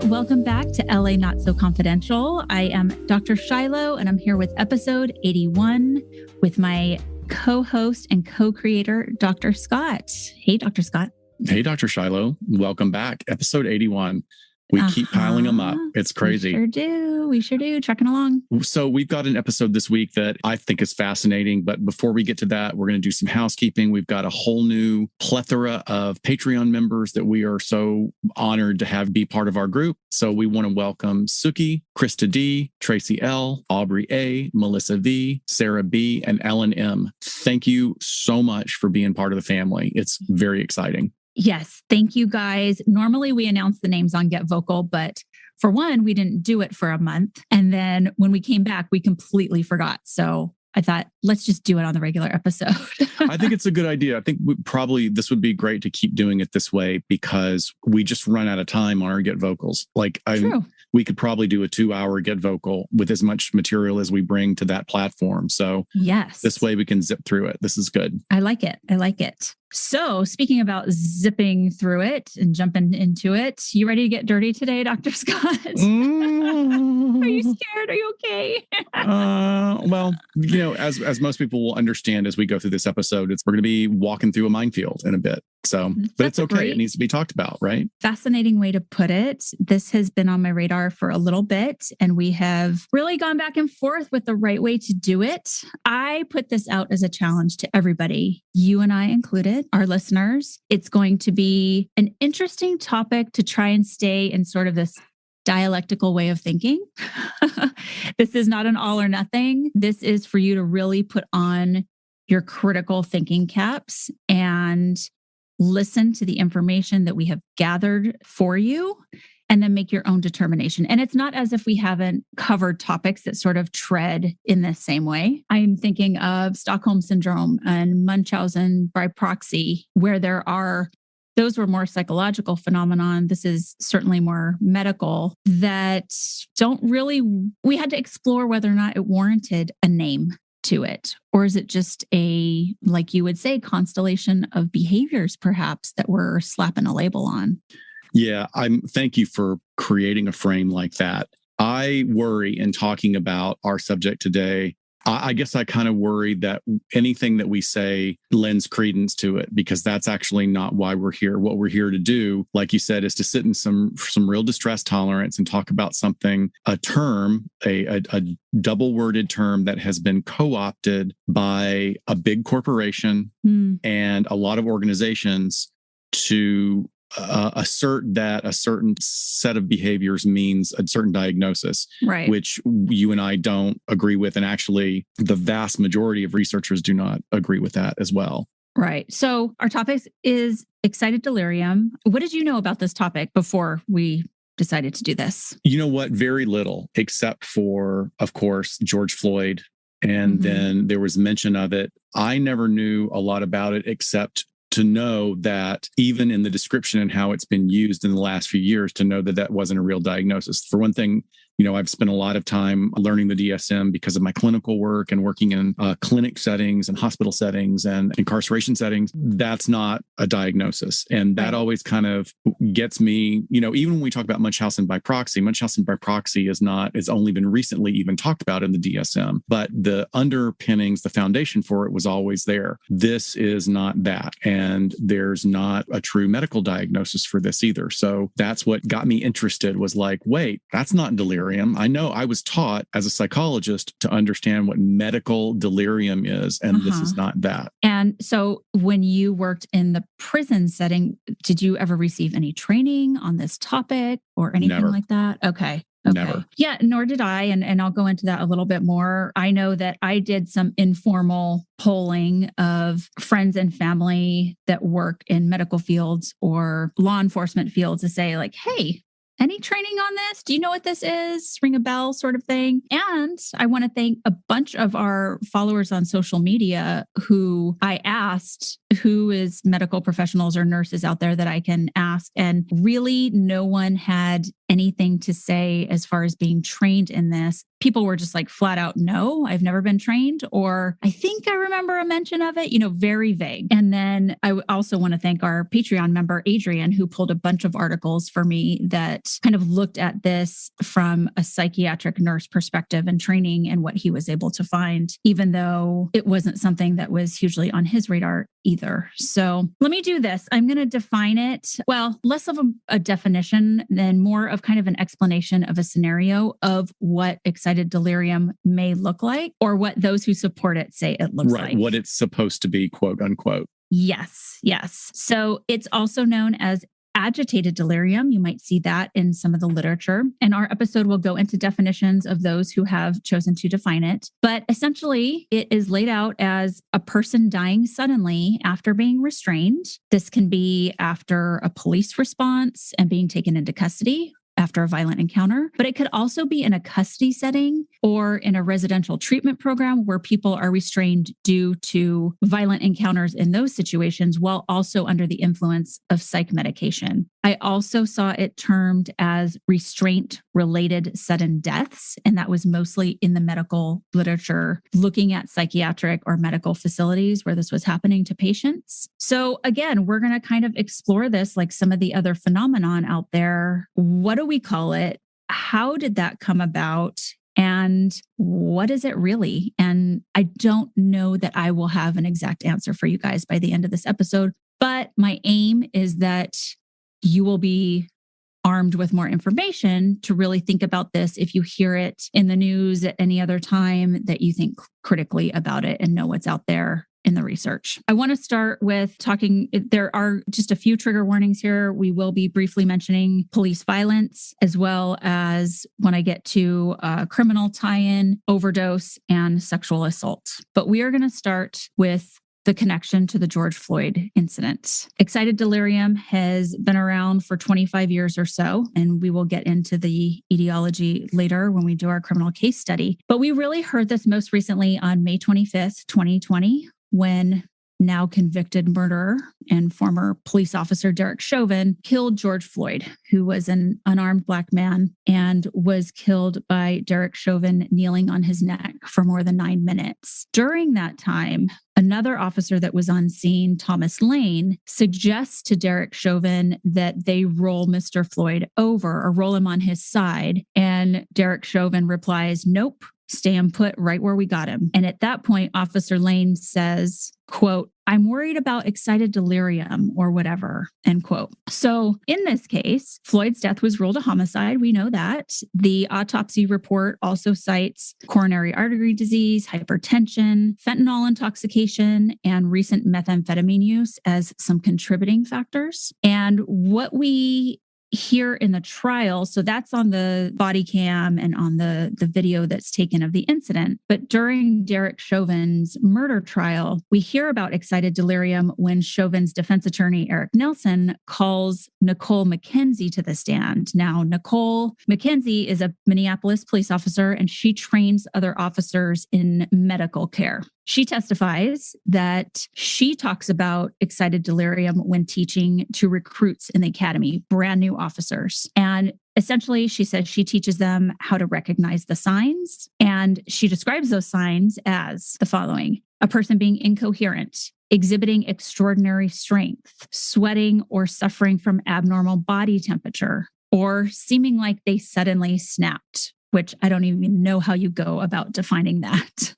Welcome back to LA Not So Confidential. I am Dr. Shiloh, and I'm here with episode 81 with my co-host and co-creator, Dr. Scott. Hey, Dr. Scott. Hey, Dr. Shiloh. Welcome back. Episode 81. We keep piling them up. It's crazy. We sure do. Trucking along. So we've got an episode this week that I think is fascinating. But before we get to that, we're going to do some housekeeping. We've got a whole new plethora of Patreon members that we are so honored to have be part of our group. So we want to welcome Suki, Krista D, Tracy L, Aubrey A, Melissa V, Sarah B, and Ellen M. Thank you so much for being part of the family. It's very exciting. Yes. Thank you, guys. Normally we announce the names on Get Vocal, but for one, we didn't do it for a month. And then when we came back, we completely forgot. So I thought, let's just do it on the regular episode. I think it's a good idea. I think this would be great to keep doing it this way because we just run out of time on our Get Vocals. We could probably do a 2-hour Get Vocal with as much material as we bring to that platform. So yes, this way we can zip through it. This is good. I like it. So speaking about zipping through it and jumping into it, you ready to get dirty today, Dr. Scott? Are you scared? Are you okay? Well, as most people will understand as we go through this episode, we're going to be walking through a minefield in a bit. So, but it's okay. It needs to be talked about, right? Fascinating way to put it. This has been on my radar for a little bit, and we have really gone back and forth with the right way to do it. I put this out as a challenge to everybody, you and I included, our listeners. It's going to be an interesting topic to try and stay in sort of this dialectical way of thinking. This is not an all or nothing. This is for you to really put on your critical thinking caps and listen to the information that we have gathered for you and then make your own determination. And it's not as if we haven't covered topics that sort of tread in the same way. I'm thinking of Stockholm Syndrome and Munchausen by proxy, where those were more psychological phenomenon. This is certainly more medical that we had to explore whether or not it warranted a name to it. Or is it just like you would say, constellation of behaviors, perhaps, that we're slapping a label on? Yeah, thank you for creating a frame like that. I worry in talking about our subject today. I guess I kind of worry that anything that we say lends credence to it, because that's actually not why we're here. What we're here to do, like you said, is to sit in some real distress tolerance and talk about something, a term, a double worded term that has been co-opted by a big corporation and a lot of organizations to assert that a certain set of behaviors means a certain diagnosis, right? Which you and I don't agree with. And actually, the vast majority of researchers do not agree with that as well. Right. So our topic is excited delirium. What did you know about this topic before we decided to do this? You know what? Very little, except for, of course, George Floyd. And then there was mention of it. I never knew a lot about it, except to know that even in the description and how it's been used in the last few years, to know that that wasn't a real diagnosis. For one thing, I've spent a lot of time learning the DSM because of my clinical work and working in clinic settings and hospital settings and incarceration settings. That's not a diagnosis. And that always kind of gets me, even when we talk about Munchausen by proxy is only been recently even talked about in the DSM, but the underpinnings, the foundation for it was always there. This is not that. And there's not a true medical diagnosis for this either. So that's what got me interested, was like, wait, that's not delirium. I know I was taught as a psychologist to understand what medical delirium is, and this is not that. And so when you worked in the prison setting, did you ever receive any training on this topic or anything like that? Okay. Never. Yeah, nor did I. And I'll go into that a little bit more. I know that I did some informal polling of friends and family that work in medical fields or law enforcement fields to say like, hey, any training on this? Do you know what this is? Ring a bell sort of thing. And I want to thank a bunch of our followers on social media who I asked who is medical professionals or nurses out there that I can ask. And really, no one had anything to say as far as being trained in this. People were just like flat out, no, I've never been trained. Or I think I remember a mention of it, very vague. And then I also want to thank our Patreon member, Adrian, who pulled a bunch of articles for me that kind of looked at this from a psychiatric nurse perspective and training and what he was able to find, even though it wasn't something that was hugely on his radar either. So let me do this. I'm going to define it. Well, less of a definition than more of kind of an explanation of a scenario of what excited delirium may look like, or what those who support it say it looks like. Right. What it's supposed to be, quote unquote. Yes. So it's also known as agitated delirium. You might see that in some of the literature. And our episode will go into definitions of those who have chosen to define it. But essentially, it is laid out as a person dying suddenly after being restrained. This can be after a police response and being taken into custody after a violent encounter, but it could also be in a custody setting or in a residential treatment program where people are restrained due to violent encounters in those situations while also under the influence of psych medication. I also saw it termed as restraint-related sudden deaths, and that was mostly in the medical literature, looking at psychiatric or medical facilities where this was happening to patients. So again, we're going to kind of explore this like some of the other phenomenon out there. What do we call it? How did that come about? And what is it really? And I don't know that I will have an exact answer for you guys by the end of this episode, but my aim is that you will be armed with more information to really think about this if you hear it in the news at any other time, that you think critically about it and know what's out there in the research. I want to start with talking, there are just a few trigger warnings here. We will be briefly mentioning police violence, as well as when I get to criminal tie-in, overdose, and sexual assault. But we are going to start with the connection to the George Floyd incident. Excited delirium has been around for 25 years or so, and we will get into the etiology later when we do our criminal case study. But we really heard this most recently on May 25th, 2020, when now convicted murderer and former police officer Derek Chauvin killed George Floyd, who was an unarmed Black man and was killed by Derek Chauvin kneeling on his neck for more than 9 minutes. During that time, another officer that was on scene, Thomas Lane, suggests to Derek Chauvin that they roll Mr. Floyd over or roll him on his side. And Derek Chauvin replies, "Nope. Stay and put right where we got him." And at that point, Officer Lane says, quote, "I'm worried about excited delirium," or whatever, end quote. So in this case, Floyd's death was ruled a homicide. We know that. The autopsy report also cites coronary artery disease, hypertension, fentanyl intoxication, and recent methamphetamine use as some contributing factors. And what we here in the trial, so that's on the body cam and on the video that's taken of the incident. But during Derek Chauvin's murder trial, we hear about excited delirium when Chauvin's defense attorney, Eric Nelson, calls Nicole McKenzie to the stand. Now, Nicole McKenzie is a Minneapolis police officer, and she trains other officers in medical care. She testifies that she talks about excited delirium when teaching to recruits in the academy, brand new officers. And essentially, she says she teaches them how to recognize the signs. And she describes those signs as the following: a person being incoherent, exhibiting extraordinary strength, sweating or suffering from abnormal body temperature, or seeming like they suddenly snapped, which I don't even know how you go about defining that.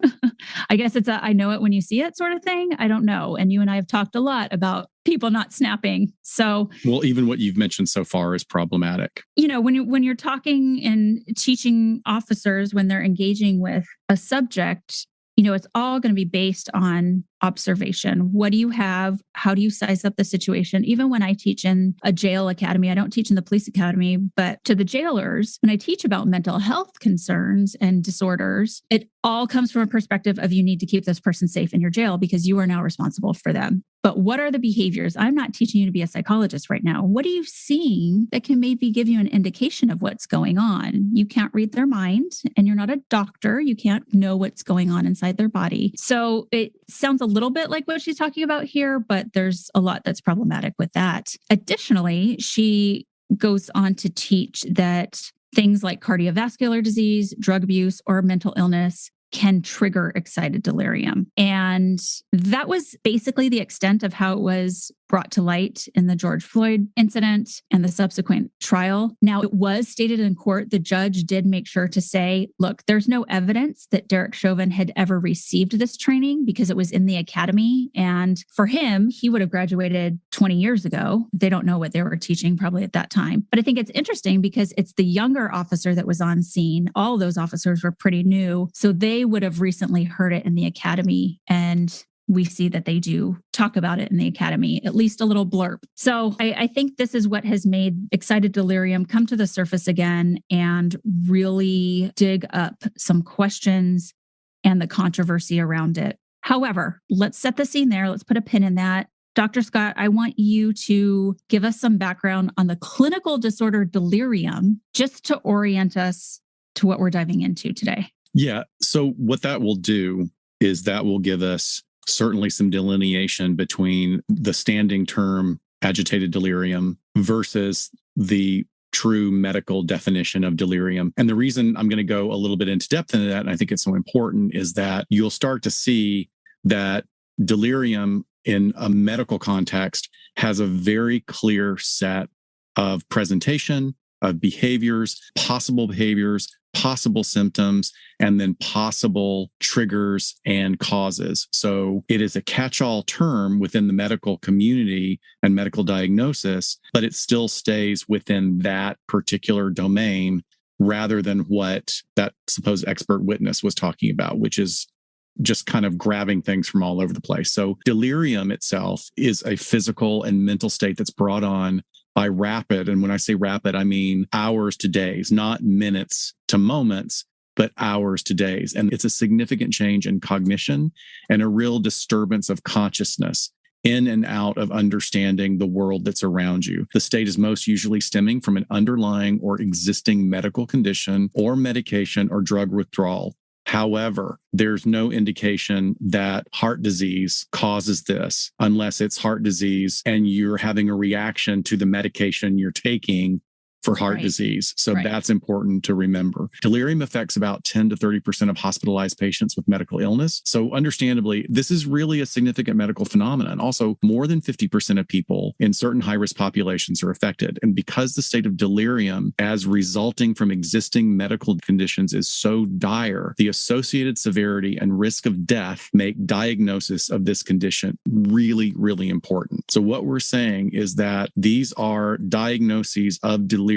I guess it's a I know it when you see it sort of thing. I don't know. And you and I have talked a lot about people not snapping. So, well, even what you've mentioned so far is problematic. When you're talking and teaching officers when they're engaging with a subject, it's all going to be based on observation. What do you have? How do you size up the situation? Even when I teach in a jail academy, I don't teach in the police academy, but to the jailers, when I teach about mental health concerns and disorders, it all comes from a perspective of you need to keep this person safe in your jail because you are now responsible for them. But what are the behaviors? I'm not teaching you to be a psychologist right now. What are you seeing that can maybe give you an indication of what's going on? You can't read their mind, and you're not a doctor. You can't know what's going on inside their body. So it sounds a little bit like what she's talking about here, but there's a lot that's problematic with that. Additionally, she goes on to teach that things like cardiovascular disease, drug abuse, or mental illness can trigger excited delirium. And that was basically the extent of how it was brought to light in the George Floyd incident and the subsequent trial. Now, it was stated in court, the judge did make sure to say, look, there's no evidence that Derek Chauvin had ever received this training because it was in the academy. And for him, he would have graduated 20 years ago. They don't know what they were teaching probably at that time. But I think it's interesting because it's the younger officer that was on scene. All those officers were pretty new. So they would have recently heard it in the academy, and we see that they do talk about it in the academy, at least a little blurb. So I think this is what has made excited delirium come to the surface again and really dig up some questions and the controversy around it. However, let's set the scene there. Let's put a pin in that. Dr. Scott, I want you to give us some background on the clinical disorder delirium, just to orient us to what we're diving into today. Yeah. So what that will do is that will give us certainly some delineation between the standing term agitated delirium versus the true medical definition of delirium. And the reason I'm going to go a little bit into depth into that, and I think it's so important, is that you'll start to see that delirium in a medical context has a very clear set of presentation, of behaviors, possible symptoms, and then possible triggers and causes. So it is a catch-all term within the medical community and medical diagnosis, but it still stays within that particular domain rather than what that supposed expert witness was talking about, which is just kind of grabbing things from all over the place. So delirium itself is a physical and mental state that's brought on by rapid. And when I say rapid, I mean hours to days, not minutes to moments, but hours to days. And it's a significant change in cognition and a real disturbance of consciousness in and out of understanding the world that's around you. The state is most usually stemming from an underlying or existing medical condition or medication or drug withdrawal. However, there's no indication that heart disease causes this unless it's heart disease and you're having a reaction to the medication you're taking for heart disease. So that's important to remember. Delirium affects about 10 to 30% of hospitalized patients with medical illness. So understandably, this is really a significant medical phenomenon. Also, more than 50% of people in certain high-risk populations are affected. And because the state of delirium as resulting from existing medical conditions is so dire, the associated severity and risk of death make diagnosis of this condition really, really important. So what we're saying is that these are diagnoses of delirium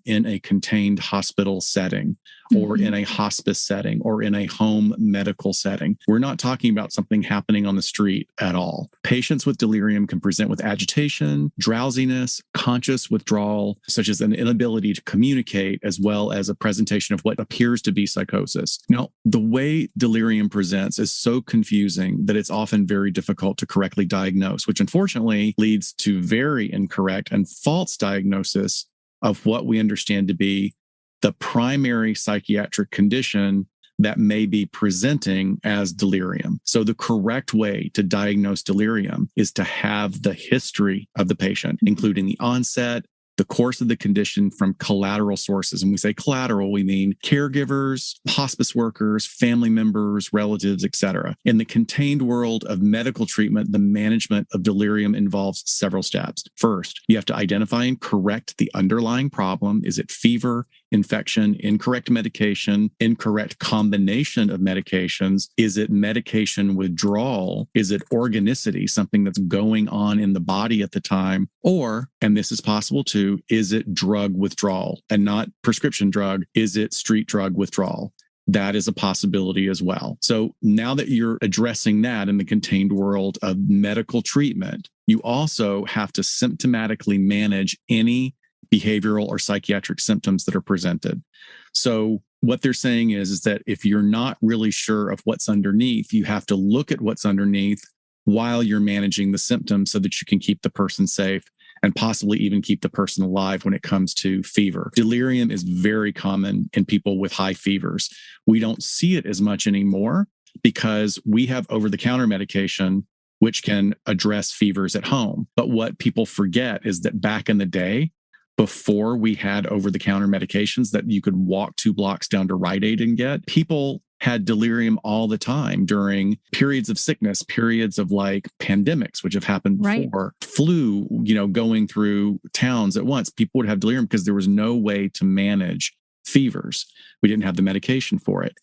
in a contained hospital setting or in a hospice setting or in a home medical setting. We're not talking about something happening on the street at all. Patients with delirium can present with agitation, drowsiness, conscious withdrawal, such as an inability to communicate, as well as a presentation of what appears to be psychosis. Now, the way delirium presents is so confusing that it's often very difficult to correctly diagnose, which unfortunately leads to very incorrect and false diagnosis of what we understand to be the primary psychiatric condition that may be presenting as delirium. So the correct way to diagnose delirium is to have the history of the patient, including the onset, the course of the condition from collateral sources. And we say collateral, we mean caregivers, hospice workers, family members, relatives, etc. In the contained world of medical treatment, the management of delirium involves several steps. First, you have to identify and correct the underlying problem. Is it fever, infection, incorrect medication, incorrect combination of medications? Is it medication withdrawal? Is it organicity, something that's going on in the body at the time? Or, and this is possible too, is it drug withdrawal and not prescription drug? Is it street drug withdrawal? That is a possibility as well. So now that you're addressing that in the contained world of medical treatment, you also have to symptomatically manage any behavioral or psychiatric symptoms that are presented. So what they're saying is that if you're not really sure of what's underneath, you have to look at what's underneath while you're managing the symptoms so that you can keep the person safe and possibly even keep the person alive when it comes to fever. Delirium is very common in people with high fevers. We don't see it as much anymore, because we have over-the-counter medication which can address fevers at home. But what people forget is that back in the day, before we had over-the-counter medications that you could walk 2 blocks down to Rite Aid and get, people had delirium all the time during periods of sickness, periods of like pandemics, which have happened before, flu, going through towns at once. People would have delirium because there was no way to manage fevers. We didn't have the medication for it.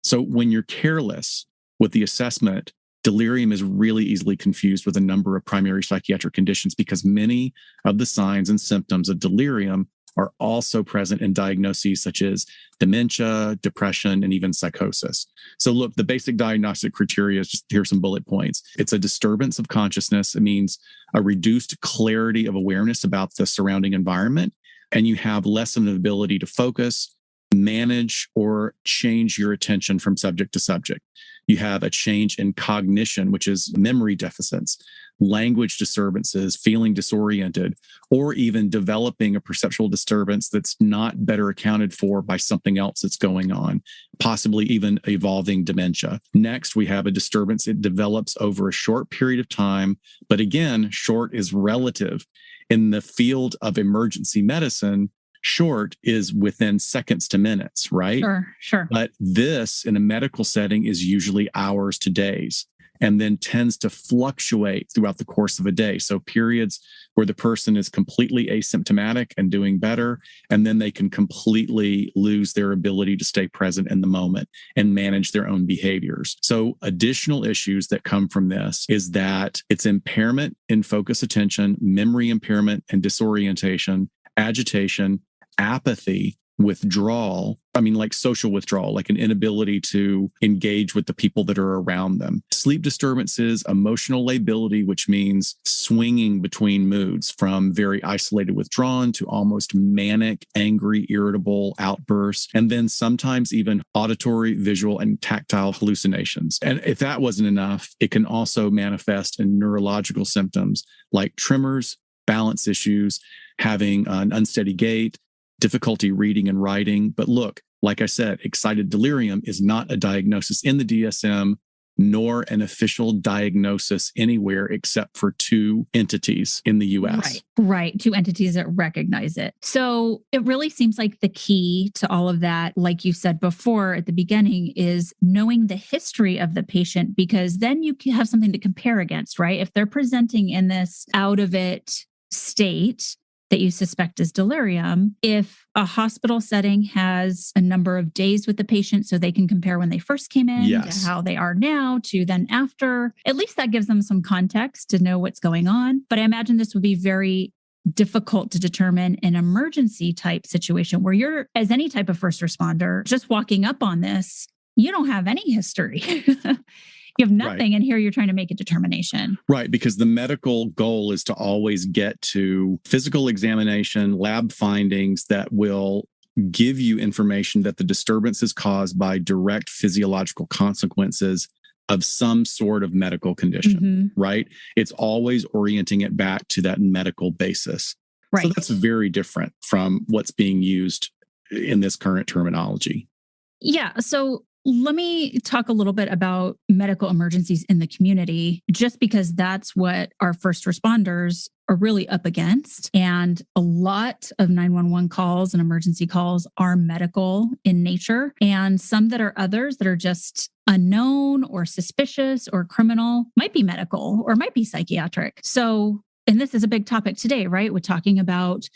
So when you're careless with the assessment, delirium is really easily confused with a number of primary psychiatric conditions because many of the signs and symptoms of delirium are also present in diagnoses such as dementia, depression, and even psychosis. So look, the basic diagnostic criteria is just here's some bullet points. It's a disturbance of consciousness. It means a reduced clarity of awareness about the surrounding environment, and you have less of an ability to focus, manage, or change your attention from subject to subject. You have a change in cognition, which is memory deficits, language disturbances, feeling disoriented, or even developing a perceptual disturbance that's not better accounted for by something else that's going on, possibly even evolving dementia. Next, we have a disturbance. It develops over a short period of time, but again, short is relative. In the field of emergency medicine, short is within seconds to minutes, right? Sure. But this in a medical setting is usually hours to days and then tends to fluctuate throughout the course of a day. So periods where the person is completely asymptomatic and doing better, and then they can completely lose their ability to stay present in the moment and manage their own behaviors. So additional issues that come from this is that it's impairment in focus attention, memory impairment and disorientation, agitation, apathy, withdrawal, like social withdrawal, like an inability to engage with the people that are around them. Sleep disturbances, emotional lability, which means swinging between moods from very isolated, withdrawn to almost manic, angry, irritable outbursts, and then sometimes even auditory, visual, and tactile hallucinations. And if that wasn't enough, it can also manifest in neurological symptoms like tremors, balance issues, having an unsteady gait, difficulty reading and writing. But look, like I said, excited delirium is not a diagnosis in the DSM, nor an official diagnosis anywhere except for 2 entities in the US. Right. 2 entities that recognize it. So it really seems like the key to all of that, like you said before at the beginning, is knowing the history of the patient, because then you can have something to compare against, right? If they're presenting in this out of it state that you suspect is delirium, if a hospital setting has a number of days with the patient so they can compare when they first came in to how they are now to then after, at least that gives them some context to know what's going on. But I imagine this would be very difficult to determine an emergency type situation where you're, as any type of first responder, just walking up on this, you don't have any history. You have nothing, and here you're trying to make a determination. Right, because the medical goal is to always get to physical examination, lab findings that will give you information that the disturbance is caused by direct physiological consequences of some sort of medical condition, right? It's always orienting it back to that medical basis. Right. So that's very different from what's being used in this current terminology. Yeah, so let me talk a little bit about medical emergencies in the community, just because that's what our first responders are really up against. And a lot of 911 calls and emergency calls are medical in nature, and some that are others that are just unknown or suspicious or criminal might be medical or might be psychiatric. So, and this is a big topic today, right? We're talking about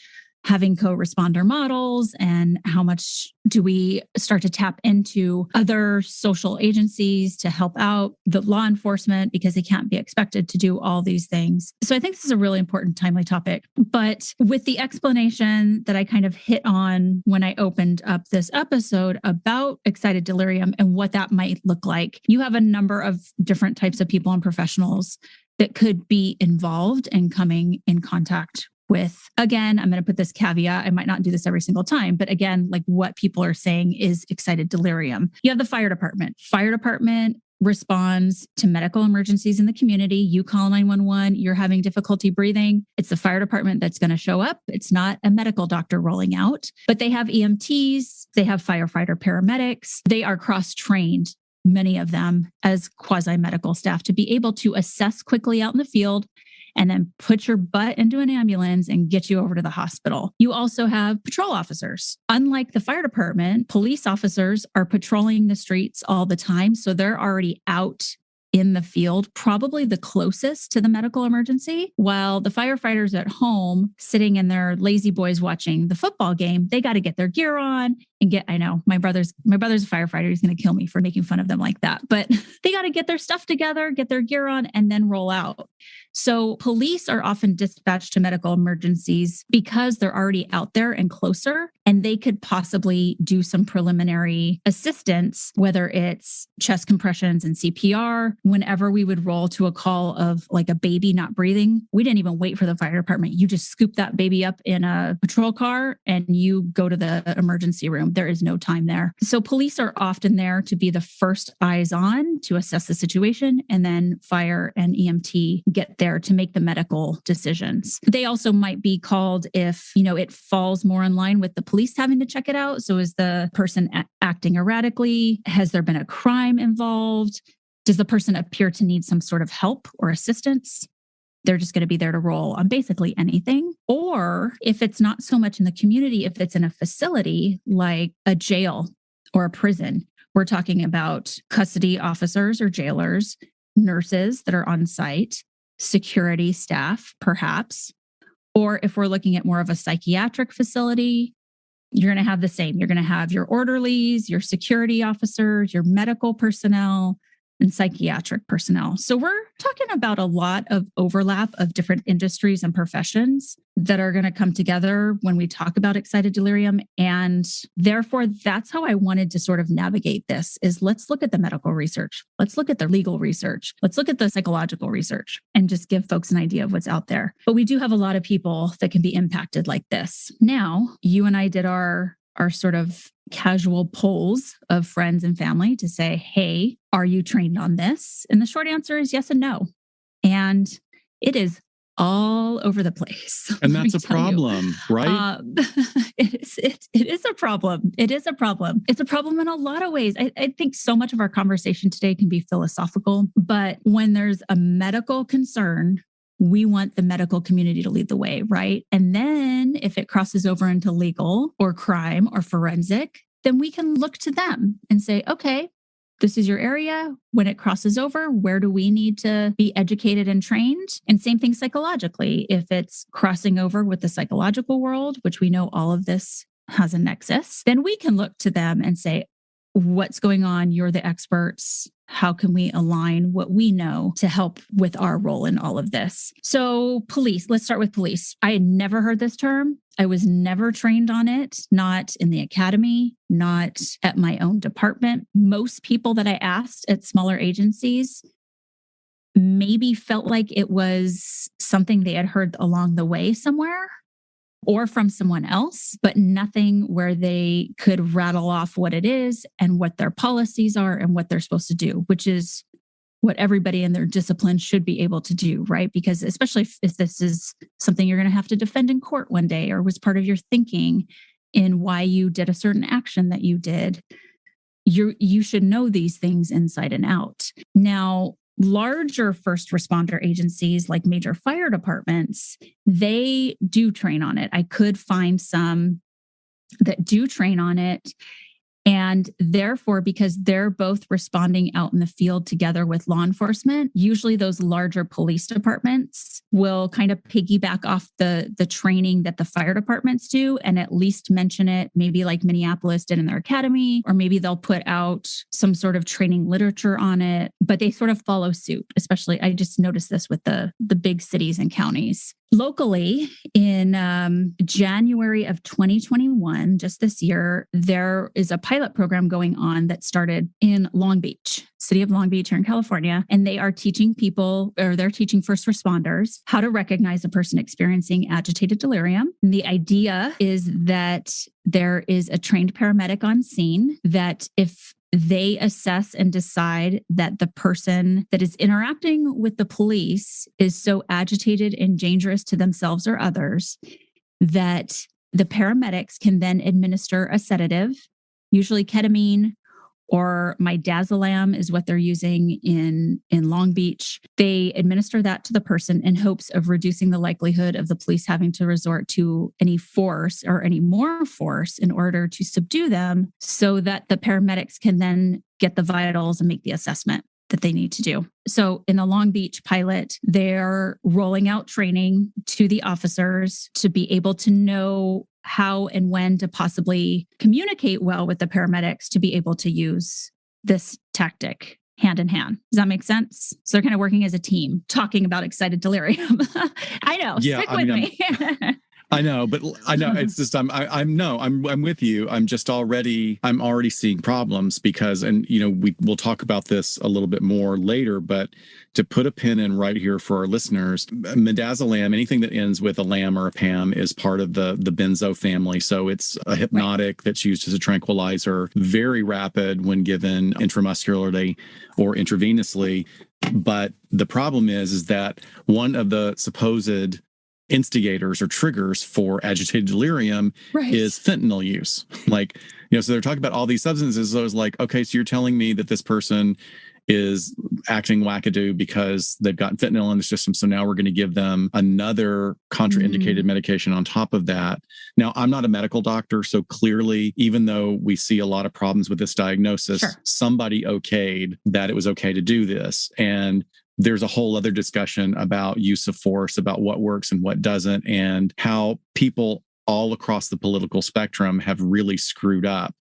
having co-responder models and how much do we start to tap into other social agencies to help out the law enforcement because they can't be expected to do all these things. So I think this is a really important, timely topic. But with the explanation that I kind of hit on when I opened up this episode about excited delirium and what that might look like, you have a number of different types of people and professionals that could be involved and coming in contact with. Again, I'm going to put this caveat. I might not do this every single time, but again, like what people are saying is excited delirium. You have the fire department. Fire department responds to medical emergencies in the community. You call 911, you're having difficulty breathing. It's the fire department that's going to show up. It's not a medical doctor rolling out, but they have EMTs, they have firefighter paramedics. They are cross-trained many of them as quasi-medical staff, to be able to assess quickly out in the field and then put your butt into an ambulance and get you over to the hospital. You also have patrol officers. Unlike the fire department, police officers are patrolling the streets all the time. So they're already out in the field, probably the closest to the medical emergency, while the firefighters at home sitting in their lazy boys watching the football game, they got to get their gear on and I know my brother's a firefighter. He's going to kill me for making fun of them like that, but they got to get their stuff together, get their gear on, and then roll out. So police are often dispatched to medical emergencies because they're already out there and closer, and they could possibly do some preliminary assistance, whether it's chest compressions and CPR. Whenever we would roll to a call of like a baby not breathing, we didn't even wait for the fire department. You just scoop that baby up in a patrol car and you go to the emergency room. There is no time there. So police are often there to be the first eyes on to assess the situation, and then fire and EMT get there to make the medical decisions. They also might be called if, it falls more in line with the police having to check it out. So is the person acting erratically? Has there been a crime involved? Does the person appear to need some sort of help or assistance? They're just going to be there to roll on basically anything. Or if it's not so much in the community, if it's in a facility like a jail or a prison, we're talking about custody officers or jailers, nurses that are on site, security staff, perhaps. Or if we're looking at more of a psychiatric facility, you're going to have the same. You're going to have your orderlies, your security officers, your medical personnel, and psychiatric personnel. So we're talking about a lot of overlap of different industries and professions that are going to come together when we talk about excited delirium. And therefore, that's how I wanted to sort of navigate this is let's look at the medical research. Let's look at the legal research. Let's look at the psychological research and just give folks an idea of what's out there. But we do have a lot of people that can be impacted like this. Now, you and I did our sort of casual polls of friends and family to say, hey, are you trained on this? And the short answer is yes and no. And it is all over the place. And that's a problem, right? It is a problem. It is a problem. It's a problem in a lot of ways. I think so much of our conversation today can be philosophical, but when there's a medical concern, we want the medical community to lead the way, right? And then if it crosses over into legal or crime or forensic, then we can look to them and say, okay, this is your area. When it crosses over, where do we need to be educated and trained? And same thing psychologically. If it's crossing over with the psychological world, which we know all of this has a nexus, then we can look to them and say, what's going on? You're the experts. How can we align what we know to help with our role in all of this? So police, let's start with police. I had never heard this term. I was never trained on it, not in the academy, not at my own department. Most people that I asked at smaller agencies maybe felt like it was something they had heard along the way somewhere or from someone else, but nothing where they could rattle off what it is and what their policies are and what they're supposed to do, which is what everybody in their discipline should be able to do, right? Because especially if this is something you're going to have to defend in court one day or was part of your thinking in why you did a certain action that you did, you should know these things inside and out. Now, larger first responder agencies like major fire departments, they do train on it. I could find some that do train on it. And therefore, because they're both responding out in the field together with law enforcement, usually those larger police departments will kind of piggyback off the training that the fire departments do and at least mention it, maybe like Minneapolis did in their academy, or maybe they'll put out some sort of training literature on it, but they sort of follow suit. Especially, I just noticed this with the big cities and counties. Locally, in January of 2021, just this year, there is a pilot program going on that started in Long Beach, city of Long Beach here in California. And they are teaching people, or they're teaching first responders how to recognize a person experiencing agitated delirium. And the idea is that there is a trained paramedic on scene that if they assess and decide that the person that is interacting with the police is so agitated and dangerous to themselves or others that the paramedics can then administer a sedative, usually ketamine or midazolam is what they're using in Long Beach. They administer that to the person in hopes of reducing the likelihood of the police having to resort to any force or any more force in order to subdue them, so that the paramedics can then get the vitals and make the assessment that they need to do. So in the Long Beach pilot, they're rolling out training to the officers to be able to know how and when to possibly communicate well with the paramedics to be able to use this tactic hand in hand. Does that make sense? So they're kind of working as a team, talking about excited delirium. I know. Yeah, stick with me. I know, but I know it's just I'm with you. I'm already seeing problems because, and we'll talk about this a little bit more later, but to put a pin in right here for our listeners, midazolam, anything that ends with a lam or a pam is part of the benzo family. So it's a hypnotic that's used as a tranquilizer, very rapid when given intramuscularly or intravenously. But the problem is that one of the supposed instigators or triggers for agitated delirium is fentanyl use. So they're talking about all these substances. So it's like, okay, so you're telling me that this person is acting wackadoo because they've got fentanyl in the system. So now we're going to give them another contraindicated medication on top of that. Now, I'm not a medical doctor, so clearly, even though we see a lot of problems with this diagnosis, somebody okayed that it was okay to do this. And there's a whole other discussion about use of force, about what works and what doesn't, and how people all across the political spectrum have really screwed up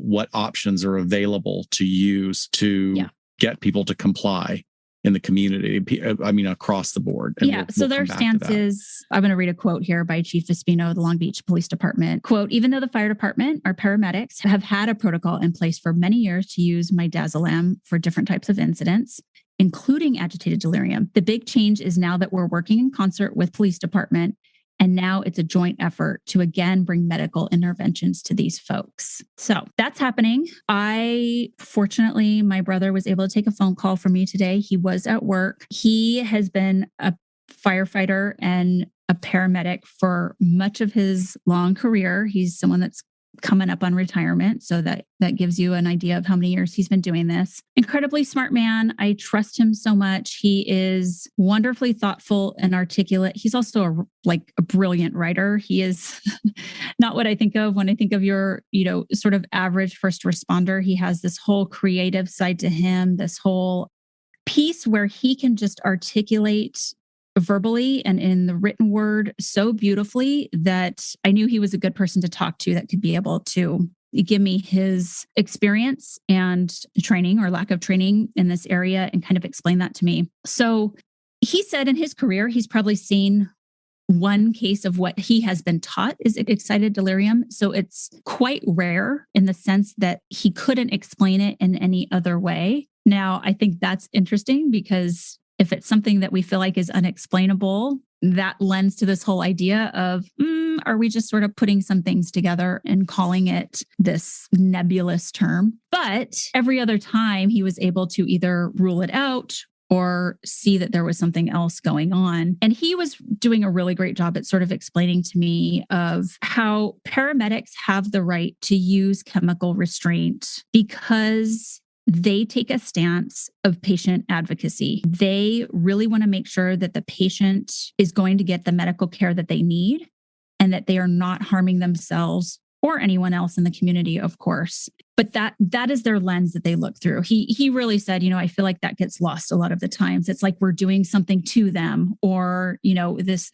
what options are available to use to get people to comply in the community. I mean, across the board. And so their stance is, I'm going to read a quote here by Chief Espino of the Long Beach Police Department. Quote, even though the fire department, our paramedics have had a protocol in place for many years to use midazolam for different types of incidents, including agitated delirium, the big change is now that we're working in concert with police department. And now it's a joint effort to again bring medical interventions to these folks. So that's happening. Fortunately, my brother was able to take a phone call from me today. He was at work. He has been a firefighter and a paramedic for much of his long career. He's someone that's coming up on retirement. So that gives you an idea of how many years he's been doing this. Incredibly smart man. I trust him so much. He is wonderfully thoughtful and articulate. He's also a brilliant writer. He is not what I think of when I think of your, sort of average first responder. He has this whole creative side to him, this whole piece where he can just articulate verbally and in the written word so beautifully that I knew he was a good person to talk to that could be able to give me his experience and training or lack of training in this area and kind of explain that to me. So he said in his career, he's probably seen one case of what he has been taught is excited delirium. So it's quite rare in the sense that he couldn't explain it in any other way. Now, I think that's interesting because if it's something that we feel like is unexplainable, that lends to this whole idea of, are we just sort of putting some things together and calling it this nebulous term? But every other time he was able to either rule it out or see that there was something else going on. And he was doing a really great job at sort of explaining to me of how paramedics have the right to use chemical restraint because they take a stance of patient advocacy. They really want to make sure that the patient is going to get the medical care that they need and that they are not harming themselves or anyone else in the community, of course. But that is their lens that they look through. He really said, I feel like that gets lost a lot of the times. It's like we're doing something to them or,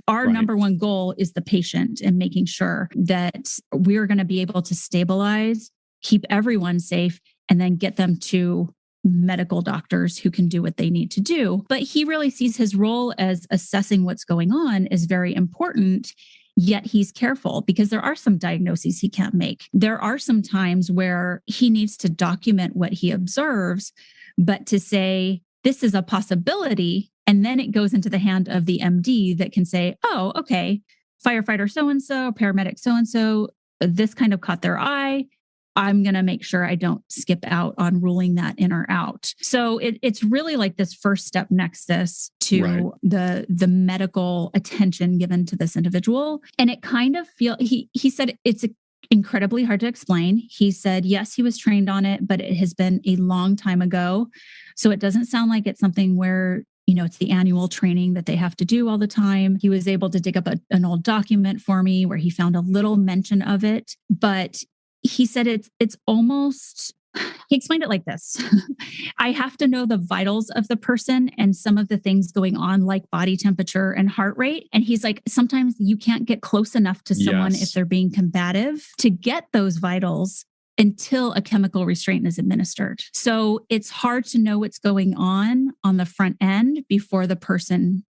our number one goal is the patient and making sure that we're going to be able to stabilize, keep everyone safe, and then get them to medical doctors who can do what they need to do. But he really sees his role as assessing what's going on as very important, yet he's careful because there are some diagnoses he can't make. There are some times where he needs to document what he observes, but to say, this is a possibility, and then it goes into the hand of the MD that can say, oh, okay, firefighter so-and-so, paramedic so-and-so, this kind of caught their eye. I'm going to make sure I don't skip out on ruling that in or out. So it's really like this first step nexus to the medical attention given to this individual. And it kind of he said it's incredibly hard to explain. He said, yes, he was trained on it, but it has been a long time ago. So it doesn't sound like it's something where, it's the annual training that they have to do all the time. He was able to dig up an old document for me where he found a little mention of it, but he said it's almost, he explained it like this. I have to know the vitals of the person and some of the things going on, like body temperature and heart rate. And he's like, sometimes you can't get close enough to someone if they're being combative to get those vitals until a chemical restraint is administered. So it's hard to know what's going on the front end before the person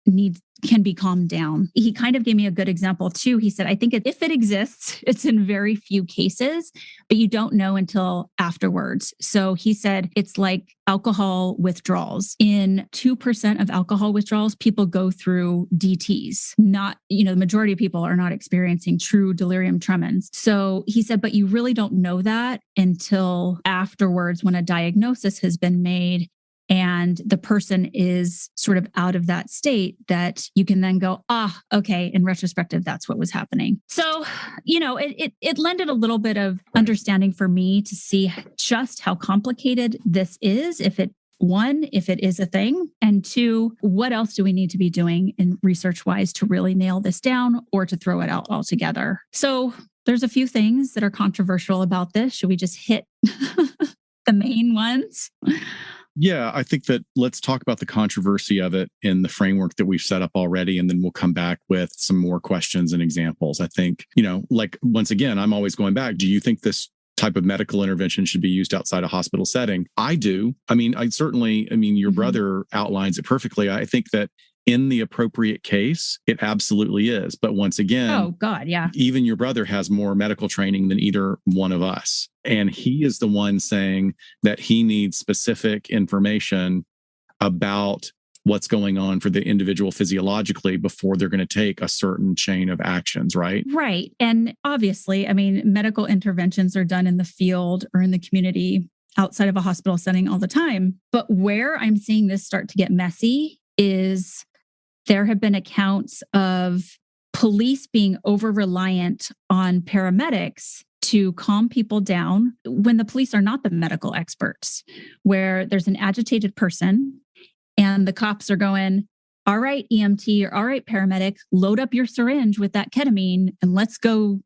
can be calmed down. He kind of gave me a good example too. He said, I think if it exists, it's in very few cases, but you don't know until afterwards. So he said, it's like alcohol withdrawals. In 2% of alcohol withdrawals, people go through DTs. Not, the majority of people are not experiencing true delirium tremens. So he said, but you really don't know that until afterwards when a diagnosis has been made and the person is sort of out of that state, that you can then go, okay, in retrospective, that's what was happening. So, it lended a little bit of understanding for me to see just how complicated this is, if it is a thing, and two, what else do we need to be doing in research-wise to really nail this down or to throw it out altogether? So there's a few things that are controversial about this. Should we just hit the main ones? Yeah, I think that let's talk about the controversy of it in the framework that we've set up already, and then we'll come back with some more questions and examples. I think, once again, I'm always going back. Do you think this type of medical intervention should be used outside a hospital setting? I do. Your brother outlines it perfectly. I think that in the appropriate case, it absolutely is. But once again, oh God, yeah. Even your brother has more medical training than either one of us. And he is the one saying that he needs specific information about what's going on for the individual physiologically before they're going to take a certain chain of actions, right? Right. And obviously, medical interventions are done in the field or in the community outside of a hospital setting all the time. But where I'm seeing this start to get messy is there have been accounts of police being over-reliant on paramedics to calm people down when the police are not the medical experts, where there's an agitated person and the cops are going, all right, EMT, or all right, paramedic, load up your syringe with that ketamine and let's go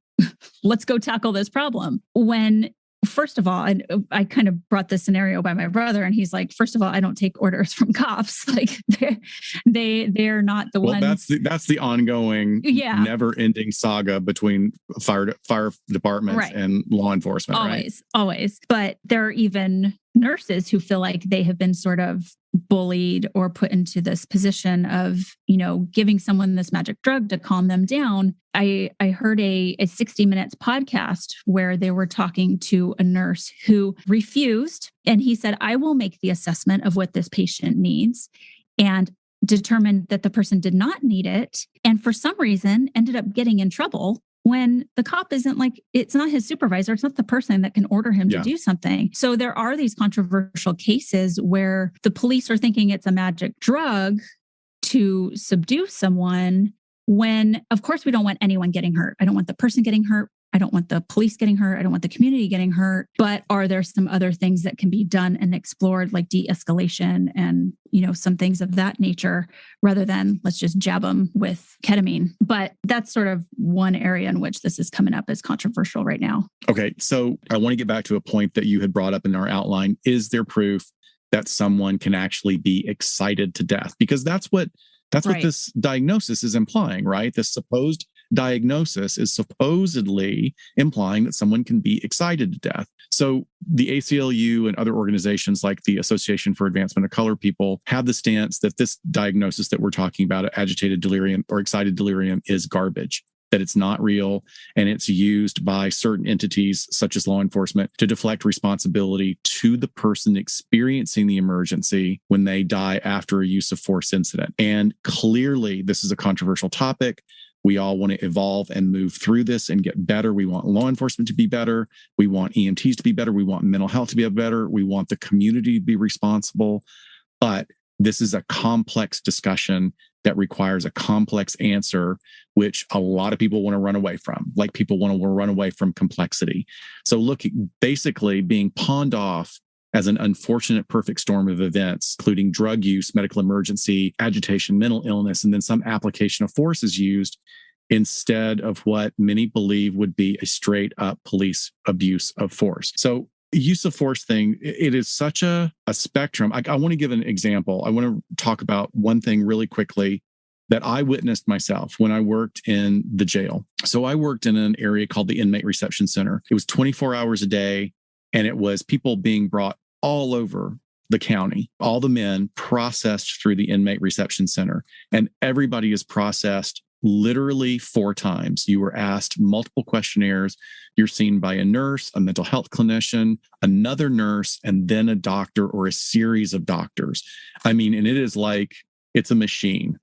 tackle this problem. When, first of all, I kind of brought this scenario by my brother, and he's like, first of all, I don't take orders from cops. Like they're not the ones. That's the ongoing, never-ending saga between fire departments and law enforcement. Always. But there are even nurses who feel like they have been sort of bullied or put into this position of, giving someone this magic drug to calm them down. I heard a 60 Minutes podcast where they were talking to a nurse who refused. And he said, I will make the assessment of what this patient needs, and determined that the person did not need it. And for some reason ended up getting in trouble when the cop isn't it's not his supervisor. It's not the person that can order him to do something. So there are these controversial cases where the police are thinking it's a magic drug to subdue someone, when of course we don't want anyone getting hurt. I don't want the person getting hurt. I don't want the police getting hurt. I don't want the community getting hurt. But are there some other things that can be done and explored, like de-escalation and, some things of that nature, rather than let's just jab them with ketamine? But that's sort of one area in which this is coming up as controversial right now. Okay. So I want to get back to a point that you had brought up in our outline. Is there proof that someone can actually be excited to death? Because that's what this diagnosis is implying, right? This supposed diagnosis is supposedly implying that someone can be excited to death. So the ACLU and other organizations like the Association for Advancement of Color People have the stance that this diagnosis that we're talking about, agitated delirium or excited delirium, is garbage, that it's not real, and it's used by certain entities such as law enforcement to deflect responsibility to the person experiencing the emergency when they die after a use of force incident. And clearly, this is a controversial topic. We all want to evolve and move through this and get better. We want law enforcement to be better. We want EMTs to be better. We want mental health to be better. We want the community to be responsible. But this is a complex discussion that requires a complex answer, which a lot of people want to run away from. Like people want to run away from complexity. So look, basically being pawned off as an unfortunate perfect storm of events, including drug use, medical emergency, agitation, mental illness, and then some application of force is used instead of what many believe would be a straight up police abuse of force. So use of force thing, it is such a spectrum. I want to give an example. I want to talk about one thing really quickly that I witnessed myself when I worked in the jail. So I worked in an area called the Inmate Reception Center. It was 24 hours a day, and it was people being brought all over the county, all the men processed through the Inmate Reception Center, and everybody is processed literally 4 times. You were asked multiple questionnaires. You're seen by a nurse, a mental health clinician, another nurse, and then a doctor or a series of doctors. I mean, and it is like, it's a machine.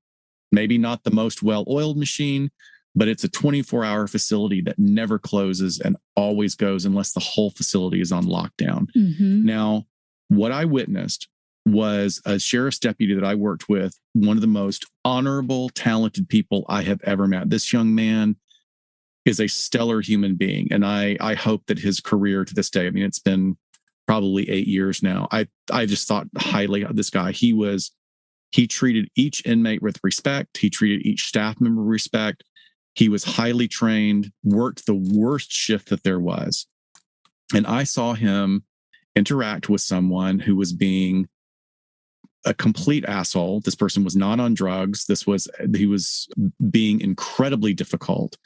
Maybe not the most well-oiled machine, but it's a 24-hour facility that never closes and always goes unless the whole facility is on lockdown. Mm-hmm. Now, what I witnessed was a sheriff's deputy that I worked with, one of the most honorable, talented people I have ever met. This young man is a stellar human being. And I hope that his career to this day, I mean, it's been probably 8 years now. I just thought highly of this guy. He treated each inmate with respect. He treated each staff member with respect. He was highly trained, worked the worst shift that there was. And I saw him interact with someone who was being a complete asshole. This person was not on drugs. He was being incredibly difficult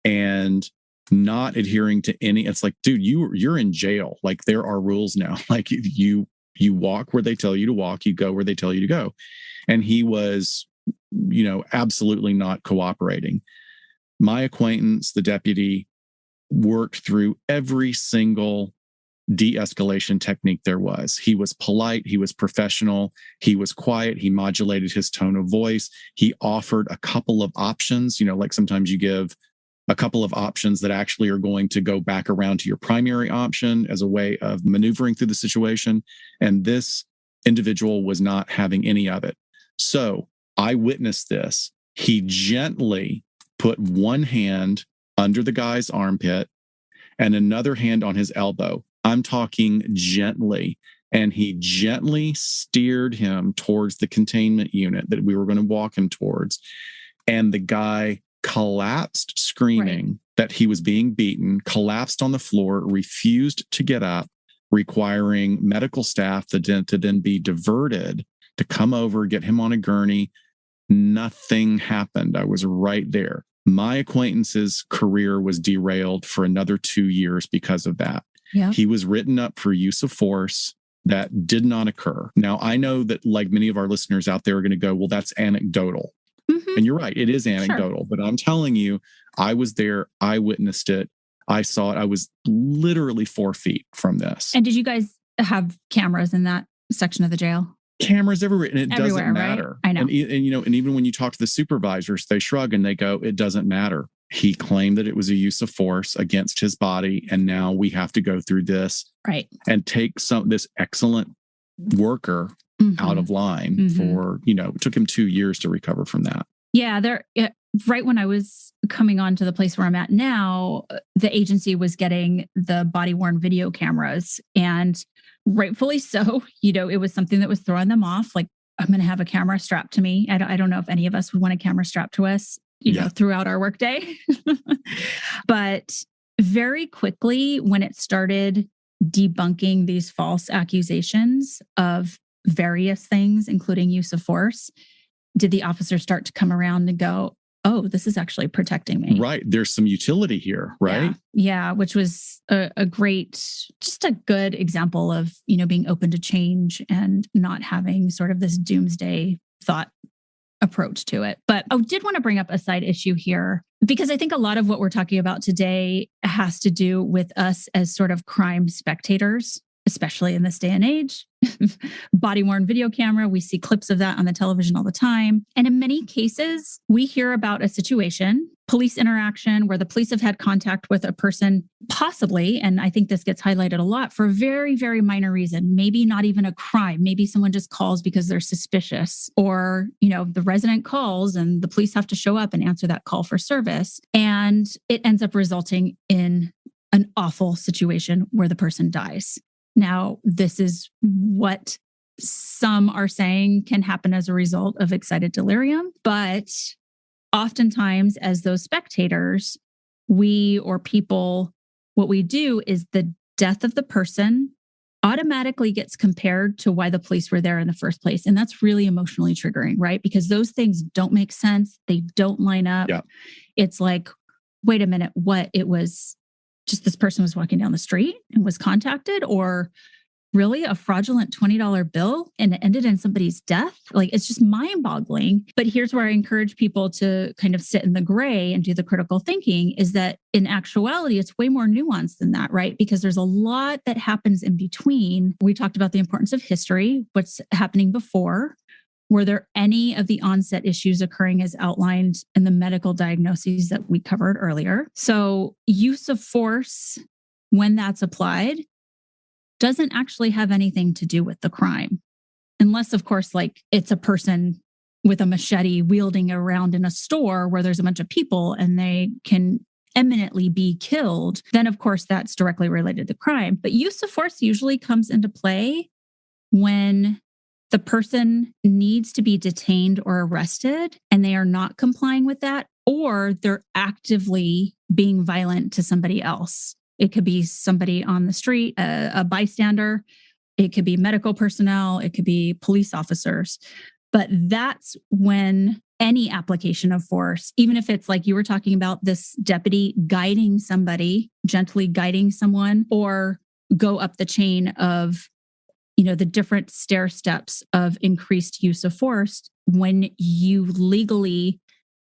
and not adhering to any. It's like, dude, you're in jail. Like, there are rules now. Like, you walk where they tell you to walk, you go where they tell you to go. And he was, absolutely not cooperating. My acquaintance, the deputy, worked through every single de-escalation technique there was. He was polite. He was professional. He was quiet. He modulated his tone of voice. He offered a couple of options, like sometimes you give a couple of options that actually are going to go back around to your primary option as a way of maneuvering through the situation. And this individual was not having any of it. So I witnessed this. He gently put one hand under the guy's armpit and another hand on his elbow. I'm talking gently. And he gently steered him towards the containment unit that we were going to walk him towards. And the guy collapsed screaming that he was being beaten, collapsed on the floor, refused to get up, requiring medical staff to then be diverted to come over, get him on a gurney. Nothing happened. I was right there. My acquaintance's career was derailed for another 2 years because of that. Yeah. He was written up for use of force that did not occur. Now, I know that like many of our listeners out there are going to go, well, that's anecdotal. Mm-hmm. And you're right. It is anecdotal. Sure. But I'm telling you, I was there. I witnessed it. I saw it. I was literally 4 feet from this. And did you guys have cameras in that section of the jail? Cameras everywhere. And it everywhere, doesn't matter. Right? I know. And even when you talk to the supervisors, they shrug and they go, it doesn't matter. He claimed that it was a use of force against his body. And now we have to go through this and take this excellent worker out of line for, it took him 2 years to recover from that. Yeah. Right when I was coming on to the place where I'm at now, the agency was getting the body-worn video cameras, and rightfully so. It was something that was throwing them off. Like, I'm going to have a camera strapped to me. I don't know if any of us would want a camera strapped to us, throughout our workday. But very quickly, when it started debunking these false accusations of various things, including use of force, did the officers start to come around and go, oh, this is actually protecting me. Right. There's some utility here, right? Yeah, which was a good example of, being open to change and not having sort of this doomsday thought approach to it. But I did want to bring up a side issue here, because I think a lot of what we're talking about today has to do with us as sort of crime spectators, especially in this day and age. Body-worn video camera, we see clips of that on the television all the time. And in many cases, we hear about a situation, police interaction, where the police have had contact with a person possibly, and I think this gets highlighted a lot, for a very, very minor reason, maybe not even a crime. Maybe someone just calls because they're suspicious, or, the resident calls and the police have to show up and answer that call for service. And it ends up resulting in an awful situation where the person dies. Now, this is what some are saying can happen as a result of excited delirium, but oftentimes as those spectators, what we do is the death of the person automatically gets compared to why the police were there in the first place. And that's really emotionally triggering, right? Because those things don't make sense. They don't line up. Yeah. It's like, wait a minute, what? It was just this person was walking down the street and was contacted, or really a fraudulent $20 bill and it ended in somebody's death? Like, it's just mind-boggling. But here's where I encourage people to kind of sit in the gray and do the critical thinking, is that in actuality, it's way more nuanced than that, right? Because there's a lot that happens in between. We talked about the importance of history, what's happening before. Were there any of the onset issues occurring as outlined in the medical diagnoses that we covered earlier? So use of force, when that's applied, doesn't actually have anything to do with the crime. Unless, of course, like it's a person with a machete wielding around in a store where there's a bunch of people and they can eminently be killed, then of course that's directly related to crime. But use of force usually comes into play when the person needs to be detained or arrested and they are not complying with that, or they're actively being violent to somebody else. It could be somebody on the street, a bystander. It could be medical personnel. It could be police officers. But that's when any application of force, even if it's like you were talking about, this deputy guiding somebody, gently guiding someone, or go up the chain of the different stair steps of increased use of force, when you legally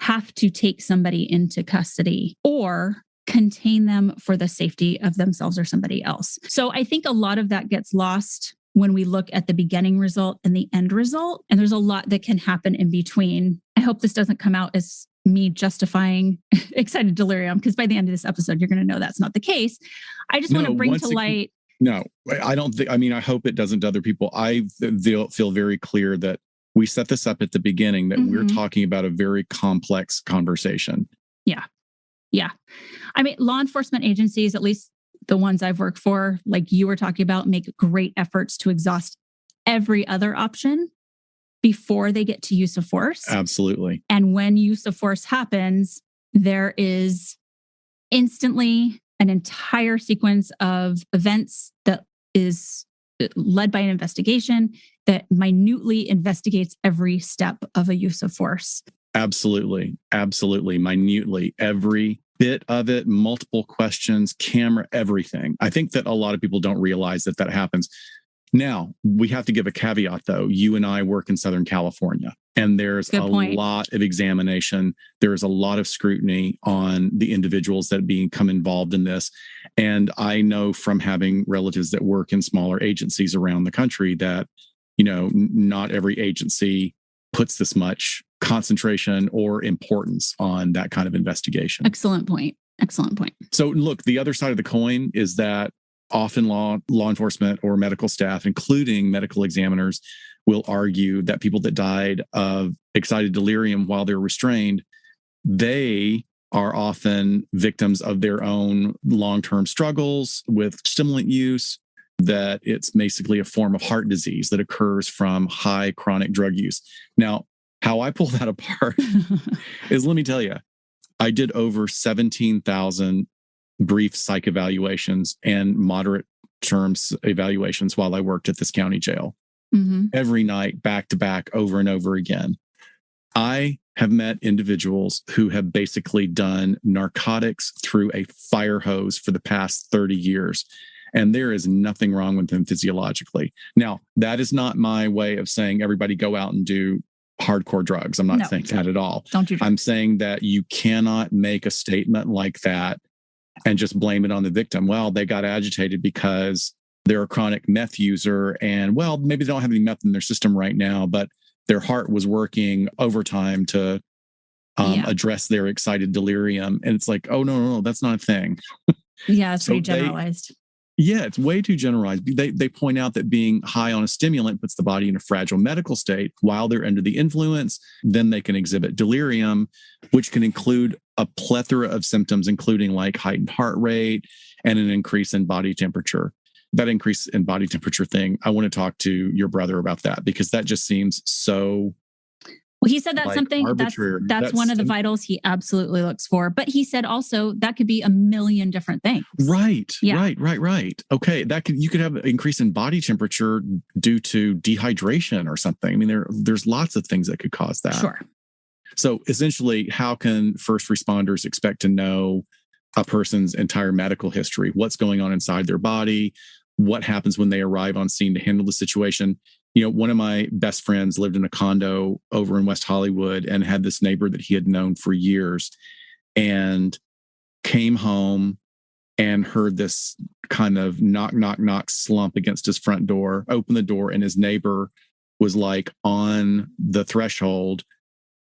have to take somebody into custody or contain them for the safety of themselves or somebody else. So I think a lot of that gets lost when we look at the beginning result and the end result. And there's a lot that can happen in between. I hope this doesn't come out as me justifying excited delirium, because by the end of this episode, you're going to know that's not the case. I just want to bring to light. No, I don't think, I hope it doesn't to other people. I feel very clear that we set this up at the beginning, that we're talking about a very complex conversation. Yeah. Yeah. Law enforcement agencies, at least the ones I've worked for, like you were talking about, make great efforts to exhaust every other option before they get to use of force. Absolutely. And when use of force happens, there is instantly an entire sequence of events that is led by an investigation that minutely investigates every step of a use of force. Absolutely. Absolutely. Minutely. Every bit of it, multiple questions, camera, everything. I think that a lot of people don't realize that happens. Now, we have to give a caveat, though. You and I work in Southern California, and there's a lot of examination. There's a lot of scrutiny on the individuals that become involved in this. And I know from having relatives that work in smaller agencies around the country that, not every agency puts this much concentration or importance on that kind of investigation. Excellent point. So look, the other side of the coin is that often law enforcement or medical staff, including medical examiners, will argue that people that died of excited delirium while they're restrained, they are often victims of their own long-term struggles with stimulant use, that it's basically a form of heart disease that occurs from high chronic drug use. Now, how I pull that apart is, let me tell you, I did over 17,000 brief psych evaluations and moderate terms evaluations while I worked at this county jail. Every night, back to back, over and over again. I have met individuals who have basically done narcotics through a fire hose for the past 30 years. And there is nothing wrong with them physiologically. Now, that is not my way of saying everybody go out and do hardcore drugs. I'm not saying that at all. Don't you? I'm saying that you cannot make a statement like that and just blame it on the victim. Well, they got agitated because they're a chronic meth user and, well, maybe they don't have any meth in their system right now, but their heart was working overtime to address their excited delirium. And it's like, oh, no, that's not a thing. Yeah, it's So pretty generalized. Yeah, it's way too generalized. They point out that being high on a stimulant puts the body in a fragile medical state while they're under the influence. Then they can exhibit delirium, which can include a plethora of symptoms, including like heightened heart rate and an increase in body temperature. That increase in body temperature thing, I want to talk to your brother about that because that just seems so. Well, he said that's like something arbitrary. that's one of the vitals he absolutely looks for. But he said also that could be a million different things. Right. Yeah. Right. Okay. You could have an increase in body temperature due to dehydration or something. I mean, there's lots of things that could cause that. Sure. So essentially, how can first responders expect to know a person's entire medical history? What's going on inside their body? What happens when they arrive on scene to handle the situation? You know, one of my best friends lived in a condo over in West Hollywood and had this neighbor that he had known for years and came home and heard this kind of knock, knock, knock slump against his front door, opened the door, and his neighbor was like on the threshold,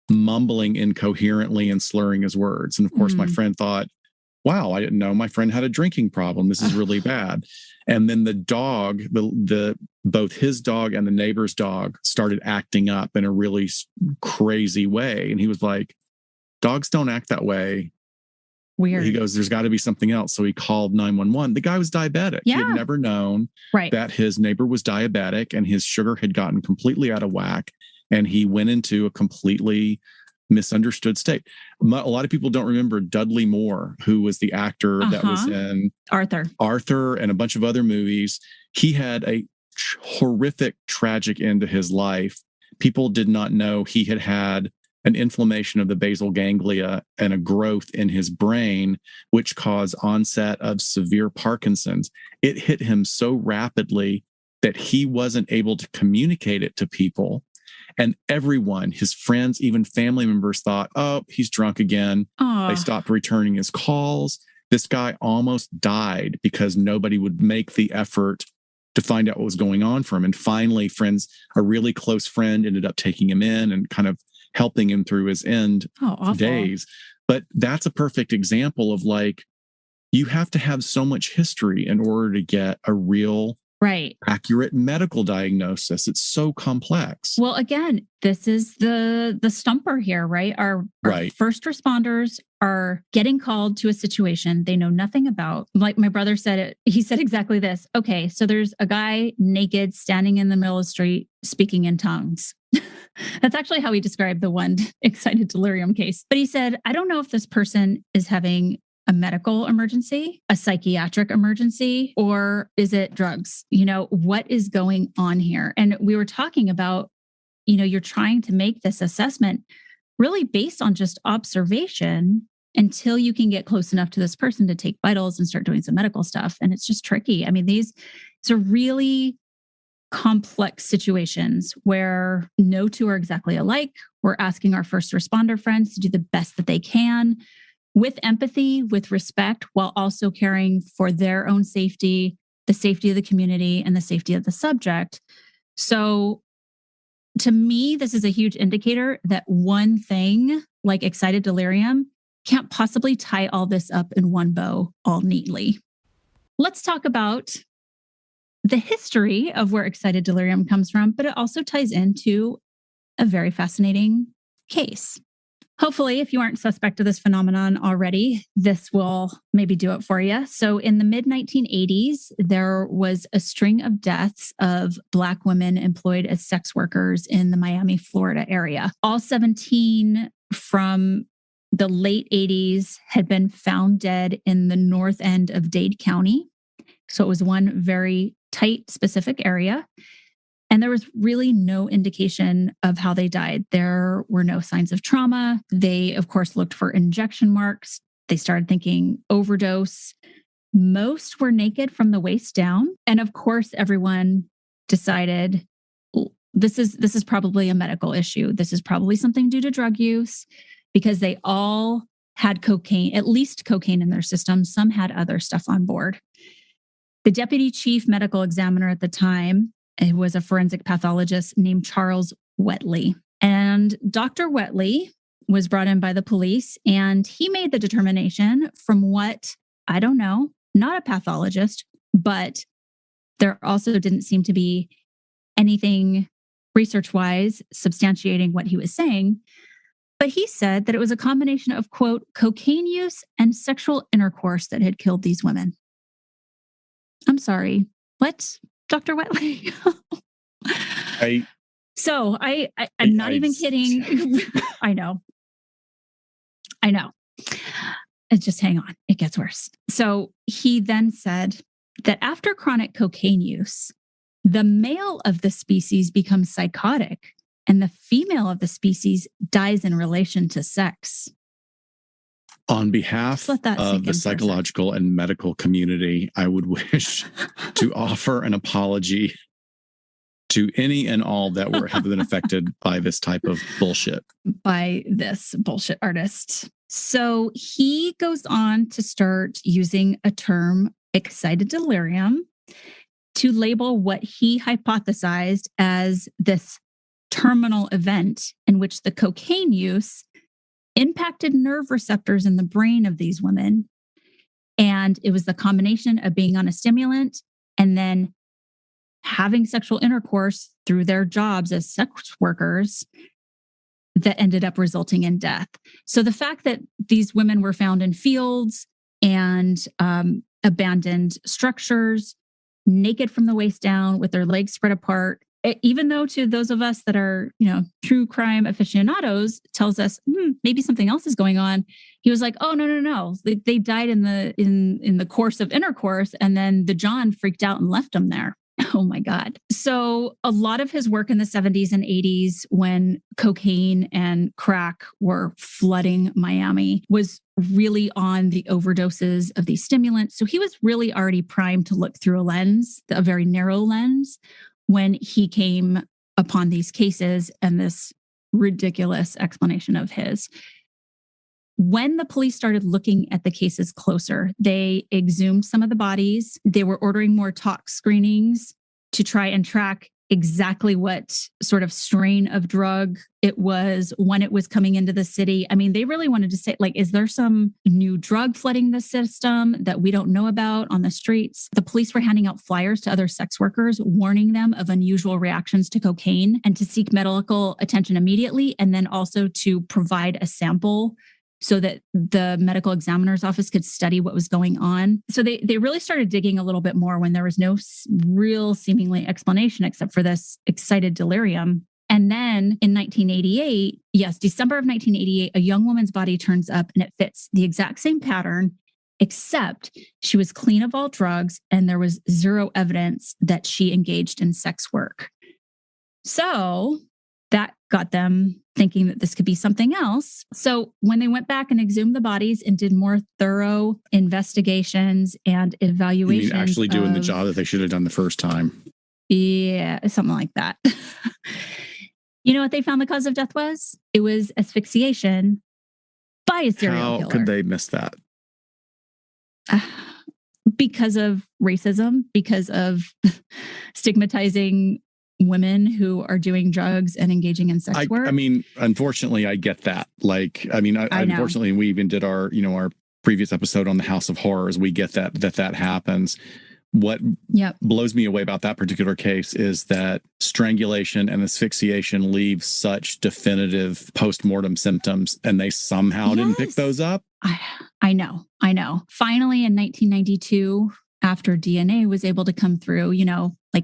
mumbling incoherently and slurring his words. And of course, my friend thought, wow, I didn't know my friend had a drinking problem. This is really bad. And then the dog, both his dog and the neighbor's dog started acting up in a really crazy way. And he was like, dogs don't act that way. Weird. He goes, there's got to be something else. So he called 911. The guy was diabetic. Yeah. He had never known that his neighbor was diabetic and his sugar had gotten completely out of whack. And he went into a completely misunderstood state. A lot of people don't remember Dudley Moore, who was the actor that was in Arthur and a bunch of other movies. He had a horrific, tragic end to his life. People did not know he had had an inflammation of the basal ganglia and a growth in his brain, which caused onset of severe Parkinson's. It hit him so rapidly that he wasn't able to communicate it to people. And everyone, his friends, even family members thought, oh, he's drunk again. They stopped returning his calls. This guy almost died because nobody would make the effort to find out what was going on for him. And finally, a really close friend ended up taking him in and kind of helping him through his end days. But that's a perfect example of like, you have to have so much history in order to get a real accurate medical diagnosis. It's so complex. Well, again, this is the stumper here, right? Our first responders are getting called to a situation they know nothing about. Like my brother said it, he said exactly this. Okay, so there's a guy naked standing in the middle of the street speaking in tongues. That's actually how he described the one excited delirium case. But he said, I don't know if this person is having a medical emergency, a psychiatric emergency, or is it drugs? You know, what is going on here? And we were talking about, you know, you're trying to make this assessment really based on just observation until you can get close enough to this person to take vitals and start doing some medical stuff. And it's just tricky. I mean, these are really complex situations where no two are exactly alike. We're asking our first responder friends to do the best that they can, with empathy, with respect, while also caring for their own safety, the safety of the community, and the safety of the subject. So to me, this is a huge indicator that one thing like excited delirium can't possibly tie all this up in one bow all neatly. Let's talk about the history of where excited delirium comes from, but it also ties into a very fascinating case. Hopefully, if you aren't suspect of this phenomenon already, this will maybe do it for you. So in the mid-1980s, there was a string of deaths of Black women employed as sex workers in the Miami, Florida area. All 17 from the late 80s had been found dead in the north end of Dade County. So it was one very tight, specific area. And there was really no indication of how they died. There were no signs of trauma. They, of course, looked for injection marks. They started thinking overdose. Most were naked from the waist down. And of course, everyone decided this is probably a medical issue. This is probably something due to drug use because they all had cocaine, at least cocaine in their system. Some had other stuff on board. The deputy chief medical examiner at the time was a forensic pathologist named Charles Wetley. And Dr. Wetley was brought in by the police, and he made the determination from what, I don't know, not a pathologist, but there also didn't seem to be anything research-wise substantiating what he was saying. But he said that it was a combination of, quote, cocaine use and sexual intercourse that had killed these women. I'm sorry. What, Dr. Wetley? I'm not even kidding. I know. Just hang on. It gets worse. So he then said that after chronic cocaine use, the male of the species becomes psychotic and the female of the species dies in relation to sex. On behalf of the psychological and medical community, I would wish to offer an apology to any and all that have been affected by this type of bullshit. By this bullshit artist. So he goes on to start using a term, excited delirium, to label what he hypothesized as this terminal event in which the cocaine use impacted nerve receptors in the brain of these women. And it was the combination of being on a stimulant and then having sexual intercourse through their jobs as sex workers that ended up resulting in death. So the fact that these women were found in fields and abandoned structures, naked from the waist down with their legs spread apart, even though to those of us that are, true crime aficionados, tells us maybe something else is going on. He was like, "Oh, no. They died in the course of intercourse, and then the John freaked out and left them there." Oh my God. So a lot of his work in the 70s and 80s, when cocaine and crack were flooding Miami, was really on the overdoses of these stimulants. So he was really already primed to look through a lens, a very narrow lens, when he came upon these cases and this ridiculous explanation of his. When the police started looking at the cases closer, they exhumed some of the bodies. They were ordering more tox screenings to try and track exactly what sort of strain of drug it was, when it was coming into the city. I mean, they really wanted to say, is there some new drug flooding the system that we don't know about on the streets? The police were handing out flyers to other sex workers, warning them of unusual reactions to cocaine and to seek medical attention immediately, and then also to provide a sample so that the medical examiner's office could study what was going on. So they really started digging a little bit more when there was no real seemingly explanation except for this excited delirium. And then in 1988, December of 1988, a young woman's body turns up and it fits the exact same pattern, except she was clean of all drugs and there was zero evidence that she engaged in sex work. So that got them thinking that this could be something else. So when they went back and exhumed the bodies and did more thorough investigations and evaluations. You mean actually doing the job that they should have done the first time? Yeah, something like that. You know what they found the cause of death was? It was asphyxiation by a serial killer. How could they miss that? Because of racism, because of stigmatizing women who are doing drugs and engaging in sex work. I mean, unfortunately, I get that. Unfortunately, we even did our previous episode on the House of Horrors. We get that happens. What blows me away about that particular case is that strangulation and asphyxiation leave such definitive postmortem symptoms, and they somehow didn't pick those up. I know. Finally, in 1992, after DNA was able to come through,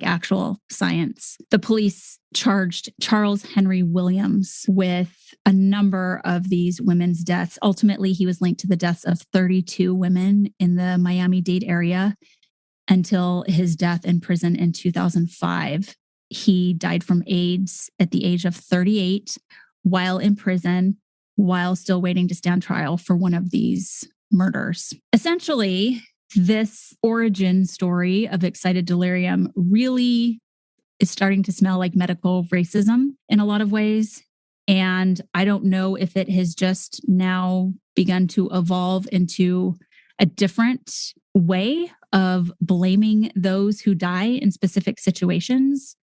actual science, the police charged Charles Henry Williams with a number of these women's deaths. Ultimately, he was linked to the deaths of 32 women in the Miami-Dade area until his death in prison in 2005. He died from AIDS at the age of 38 while in prison, while still waiting to stand trial for one of these murders. Essentially, this origin story of excited delirium really is starting to smell like medical racism in a lot of ways. And I don't know if it has just now begun to evolve into a different way of blaming those who die in specific situations.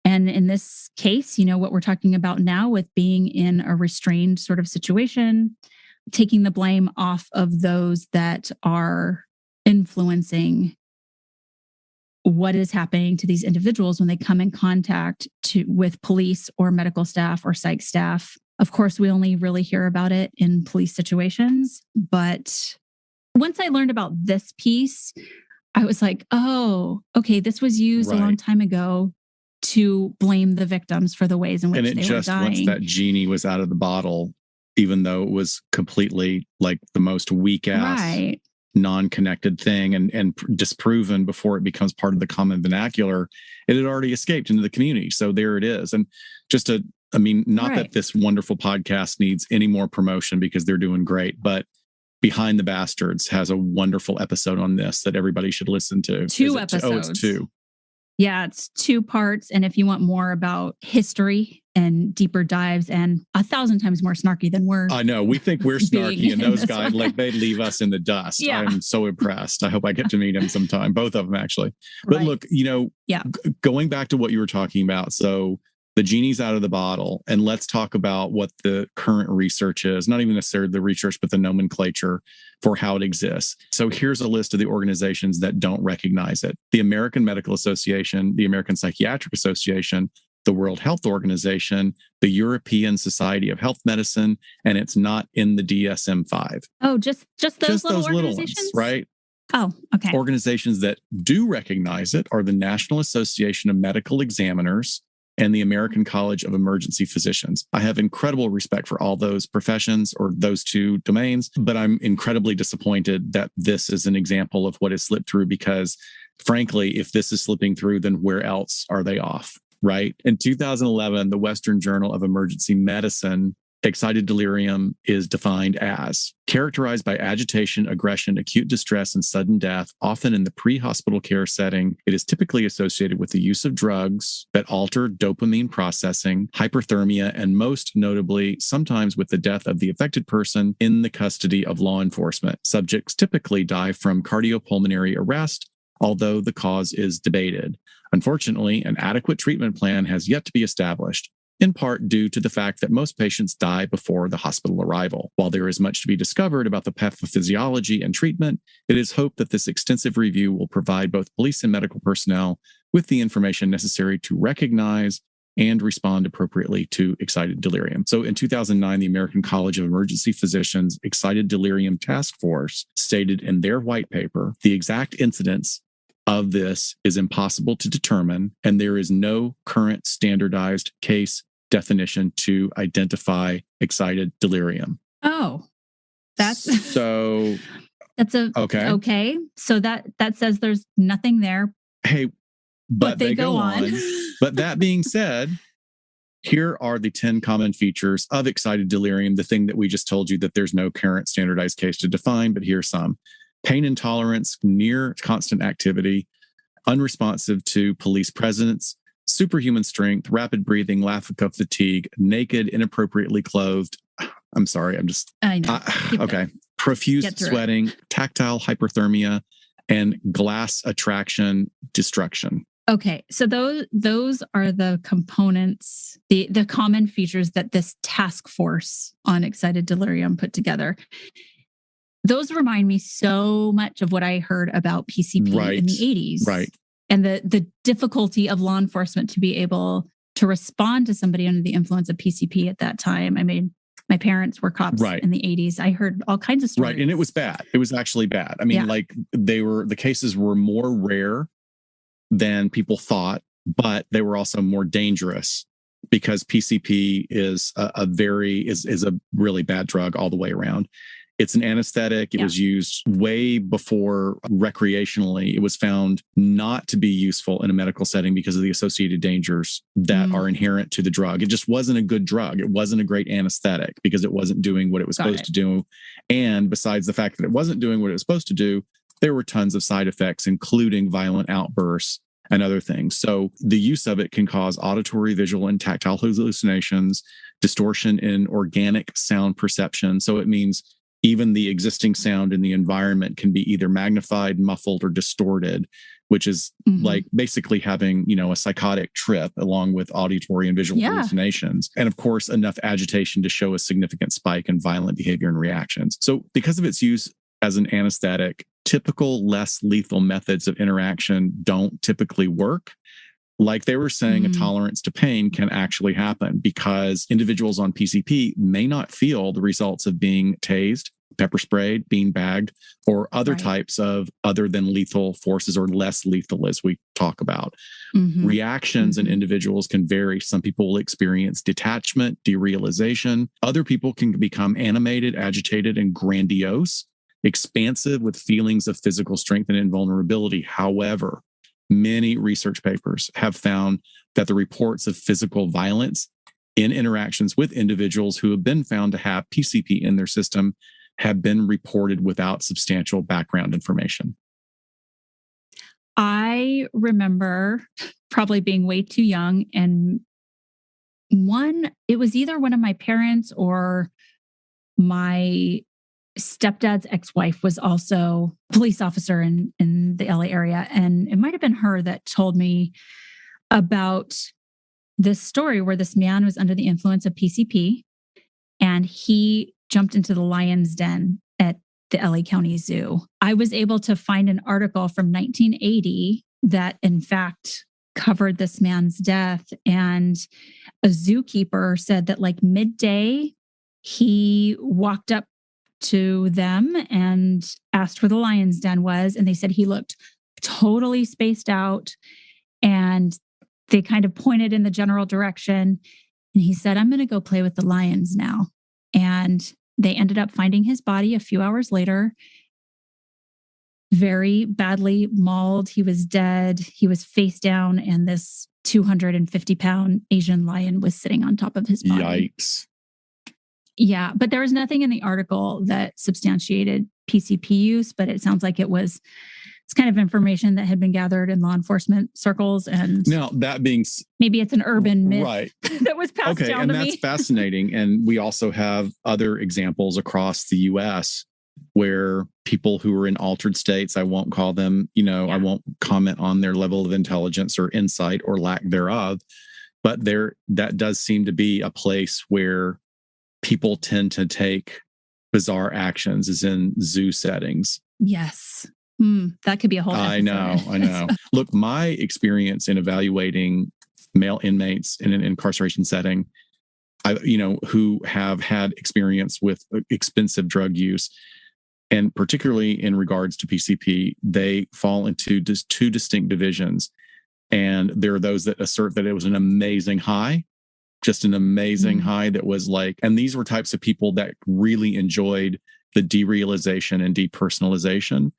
And in this case, what we're talking about now with being in a restrained sort of situation, taking the blame off of those that are influencing what is happening to these individuals when they come in contact with police or medical staff or psych staff. Of course, we only really hear about it in police situations. But once I learned about this piece, I was like, oh, okay, this was used a long time ago to blame the victims for the ways in which they were dying. Once that genie was out of the bottle, even though it was completely like the most weak-ass, non-connected thing and disproven before it becomes part of the common vernacular, it had already escaped into the community. So there it is. And not that this wonderful podcast needs any more promotion because they're doing great, but Behind the Bastards has a wonderful episode on this that everybody should listen to. 2 episodes. Oh, it's 2. Yeah, it's 2 parts. And if you want more about history and deeper dives and 1,000 times more snarky than we're I know. We think we're snarky and those guys, like they leave us in the dust. Yeah. I'm so impressed. I hope I get to meet him sometime. Both of them, actually. But look, going back to what you were talking about. So the genie's out of the bottle, and let's talk about what the current research is, not even necessarily the research, but the nomenclature for how it exists. So here's a list of the organizations that don't recognize it: the American Medical Association, the American Psychiatric Association, the World Health Organization, the European Society of Health Medicine, and it's not in the DSM-5. Oh, just those little ones, right? Oh, okay. Organizations that do recognize it are the National Association of Medical Examiners and the American College of Emergency Physicians. I have incredible respect for all those professions or those 2 domains, but I'm incredibly disappointed that this is an example of what has slipped through because, frankly, if this is slipping through, then where else are they off, right? In 2011, the Western Journal of Emergency Medicine, excited delirium is defined as characterized by agitation, aggression, acute distress, and sudden death, often in the pre-hospital care setting. It is typically associated with the use of drugs that alter dopamine processing, hyperthermia, and most notably, sometimes with the death of the affected person in the custody of law enforcement. Subjects typically die from cardiopulmonary arrest, although the cause is debated. Unfortunately, an adequate treatment plan has yet to be established, in part due to the fact that most patients die before the hospital arrival. While there is much to be discovered about the pathophysiology and treatment, it is hoped that this extensive review will provide both police and medical personnel with the information necessary to recognize and respond appropriately to excited delirium. So in 2009, the American College of Emergency Physicians Excited Delirium Task Force stated in their white paper, the exact incidence of this is impossible to determine, and there is no current standardized case definition to identify excited delirium. Oh, that's okay. So that says there's nothing there. Hey, but they go on. But that being said, here are the 10 common features of excited delirium, the thing that we just told you that there's no current standardized case to define, but here's some. Pain intolerance, near constant activity, unresponsive to police presence, superhuman strength, rapid breathing, lack of fatigue, naked, inappropriately clothed. I'm sorry, I know. Okay. Profuse sweating, tactile hyperthermia, and glass attraction destruction. Okay, so those are the components, the common features that this task force on excited delirium put together. Those remind me so much of what I heard about PCP in the 80s. Right. And the difficulty of law enforcement to be able to respond to somebody under the influence of PCP at that time. I mean, my parents were cops in the 80s. I heard all kinds of stories. Right. And it was bad. It was actually bad. I mean, the cases were more rare than people thought, but they were also more dangerous because PCP is a really bad drug all the way around. It's an anesthetic. It was used way before recreationally. It was found not to be useful in a medical setting because of the associated dangers that are inherent to the drug. It just wasn't a good drug. It wasn't a great anesthetic because it wasn't doing what it was supposed to do. And besides the fact that it wasn't doing what it was supposed to do, there were tons of side effects, including violent outbursts and other things. So the use of it can cause auditory, visual, and tactile hallucinations, distortion in organic sound perception. So it means even the existing sound in the environment can be either magnified, muffled, or distorted, which is like basically having, a psychotic trip along with auditory and visual hallucinations. And of course, enough agitation to show a significant spike in violent behavior and reactions. So because of its use as an anesthetic, typical less lethal methods of interaction don't typically work. Like they were saying, a tolerance to pain can actually happen because individuals on PCP may not feel the results of being tased, pepper sprayed, bean bagged, or other types of other than lethal forces or less lethal, as we talk about. Reactions in individuals can vary. Some people will experience detachment, derealization. Other people can become animated, agitated, and grandiose, expansive with feelings of physical strength and invulnerability. However, many research papers have found that the reports of physical violence in interactions with individuals who have been found to have PCP in their system have been reported without substantial background information. I remember probably being way too young, and it was either one of my parents or my stepdad's ex-wife was also a police officer in the LA area. And it might have been her that told me about this story where this man was under the influence of PCP and he jumped into the lion's den at the LA County Zoo. I was able to find an article from 1980 that in fact covered this man's death. And a zookeeper said that like midday, he walked up to them and asked where the lion's den was. And they said he looked totally spaced out. And they kind of pointed in the general direction. And he said, I'm going to go play with the lions now. And they ended up finding his body a few hours later, very badly mauled. He was dead. He was face down. And this 250-pound Asian lion was sitting on top of his body. Yikes. Yeah, but there was nothing in the article that substantiated PCP use, but it sounds like it's kind of information that had been gathered in law enforcement circles. And now that being, maybe it's an urban myth that was passed down to me. And that's fascinating. And we also have other examples across the US where people who are in altered states, I won't call them, I won't comment on their level of intelligence or insight or lack thereof, but that does seem to be a place where people tend to take bizarre actions, as in zoo settings. Yes. That could be a whole episode. I know. Look, my experience in evaluating male inmates in an incarceration setting, who have had experience with expensive drug use, and particularly in regards to PCP, they fall into just two distinct divisions. And there are those that assert that it was an amazing high, just an amazing high that was like, and these were types of people that really enjoyed the derealization and depersonalization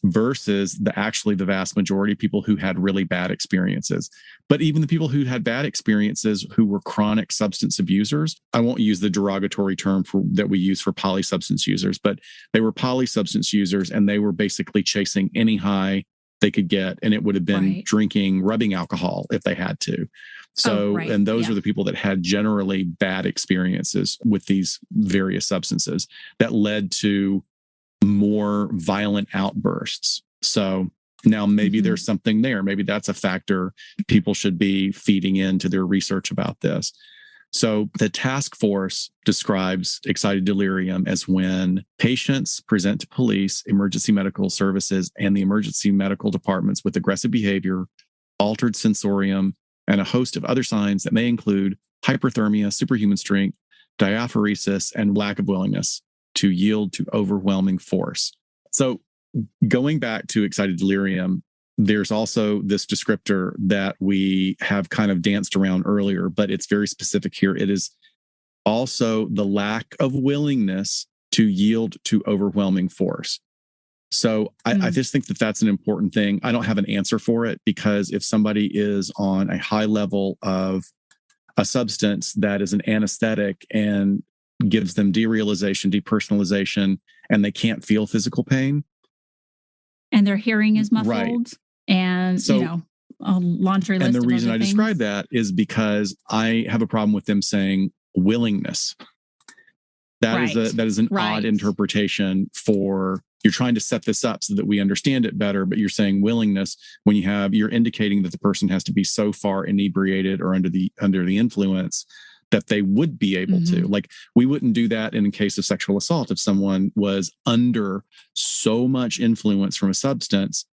versus the vast majority of people who had really bad experiences. But even the people who had bad experiences who were chronic substance abusers, I won't use the derogatory term that we use for polysubstance users, but they were polysubstance users and they were basically chasing any high they could get. And it would have been rubbing alcohol if they had to. So, and those are the people that had generally bad experiences with these various substances that led to more violent outbursts. So now maybe there's something there. Maybe that's a factor people should be feeding into their research about this. So the task force describes excited delirium as when patients present to police, emergency medical services, and the emergency medical departments with aggressive behavior, altered sensorium, and a host of other signs that may include hyperthermia, superhuman strength, diaphoresis, and lack of willingness to yield to overwhelming force. So going back to excited delirium, there's also this descriptor that we have kind of danced around earlier, but it's very specific here. It is also the lack of willingness to yield to overwhelming force. So I just think that that's an important thing. I don't have an answer for it because if somebody is on a high level of a substance that is an anesthetic and gives them derealization, depersonalization, and they can't feel physical pain. And their hearing is muffled. And, a laundry list. And the reason I describe that is because I have a problem with them saying willingness. That is an odd interpretation for, you're trying to set this up so that we understand it better, but you're saying willingness when you're indicating that the person has to be so far inebriated or under the influence that they would be able to. Like, we wouldn't do that in a case of sexual assault if someone was under so much influence from a substance.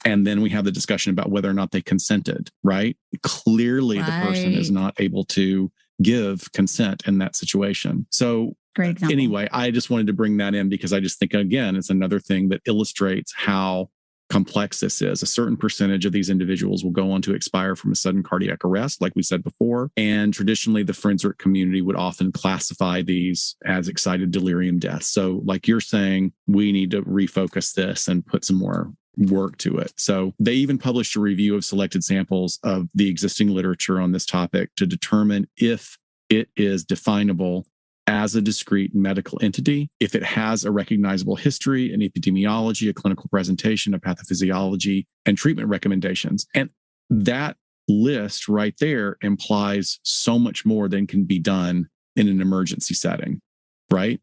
And then we have the discussion about whether or not they consented, right? Clearly, the person is not able to give consent in that situation. So great example. Anyway, I just wanted to bring that in because I just think, again, it's another thing that illustrates how complex this is. A certain percentage of these individuals will go on to expire from a sudden cardiac arrest, like we said before. And traditionally, the forensic community would often classify these as excited delirium deaths. So like you're saying, we need to refocus this and put some more work to it. So they even published a review of selected samples of the existing literature on this topic to determine if it is definable as a discrete medical entity, if it has a recognizable history, an epidemiology, a clinical presentation, a pathophysiology, and treatment recommendations. And that list right there implies so much more than can be done in an emergency setting, right?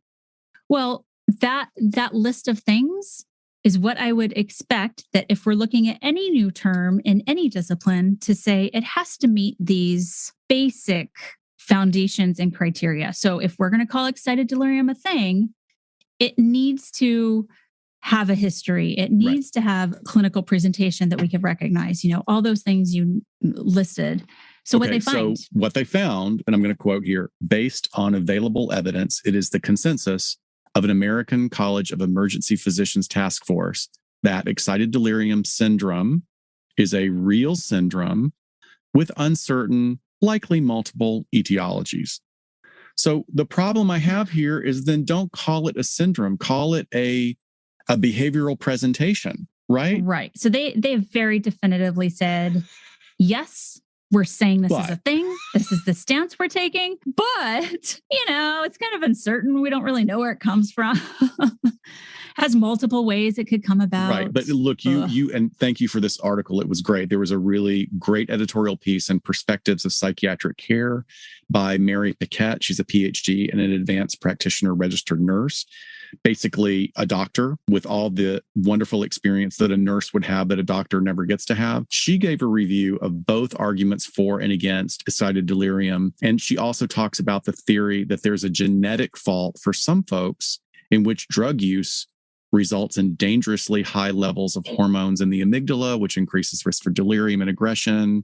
Well, that list of things is what I would expect that if we're looking at any new term in any discipline, to say it has to meet these basic foundations and criteria. So if we're going to call excited delirium a thing, it needs to have a history. It needs to have clinical presentation that we can recognize, all those things you listed. So what they found, and I'm going to quote here, based on available evidence, it is the consensus of an American College of Emergency Physicians task force that excited delirium syndrome is a real syndrome with uncertain, likely multiple etiologies. So the problem I have here is then don't call it a syndrome, call it a behavioral presentation, right? Right. So they very definitively said, yes, we're saying this is a thing. This is the stance we're taking, but it's kind of uncertain. We don't really know where it comes from. Has multiple ways it could come about. Right. But look, you and thank you for this article. It was great. There was a really great editorial piece in Perspectives of Psychiatric Care by Mary Paquette. She's a PhD and an advanced practitioner registered nurse, basically a doctor with all the wonderful experience that a nurse would have that a doctor never gets to have. She gave a review of both arguments for and against excited delirium. And she also talks about the theory that there's a genetic fault for some folks in which drug use results in dangerously high levels of hormones in the amygdala, which increases risk for delirium and aggression.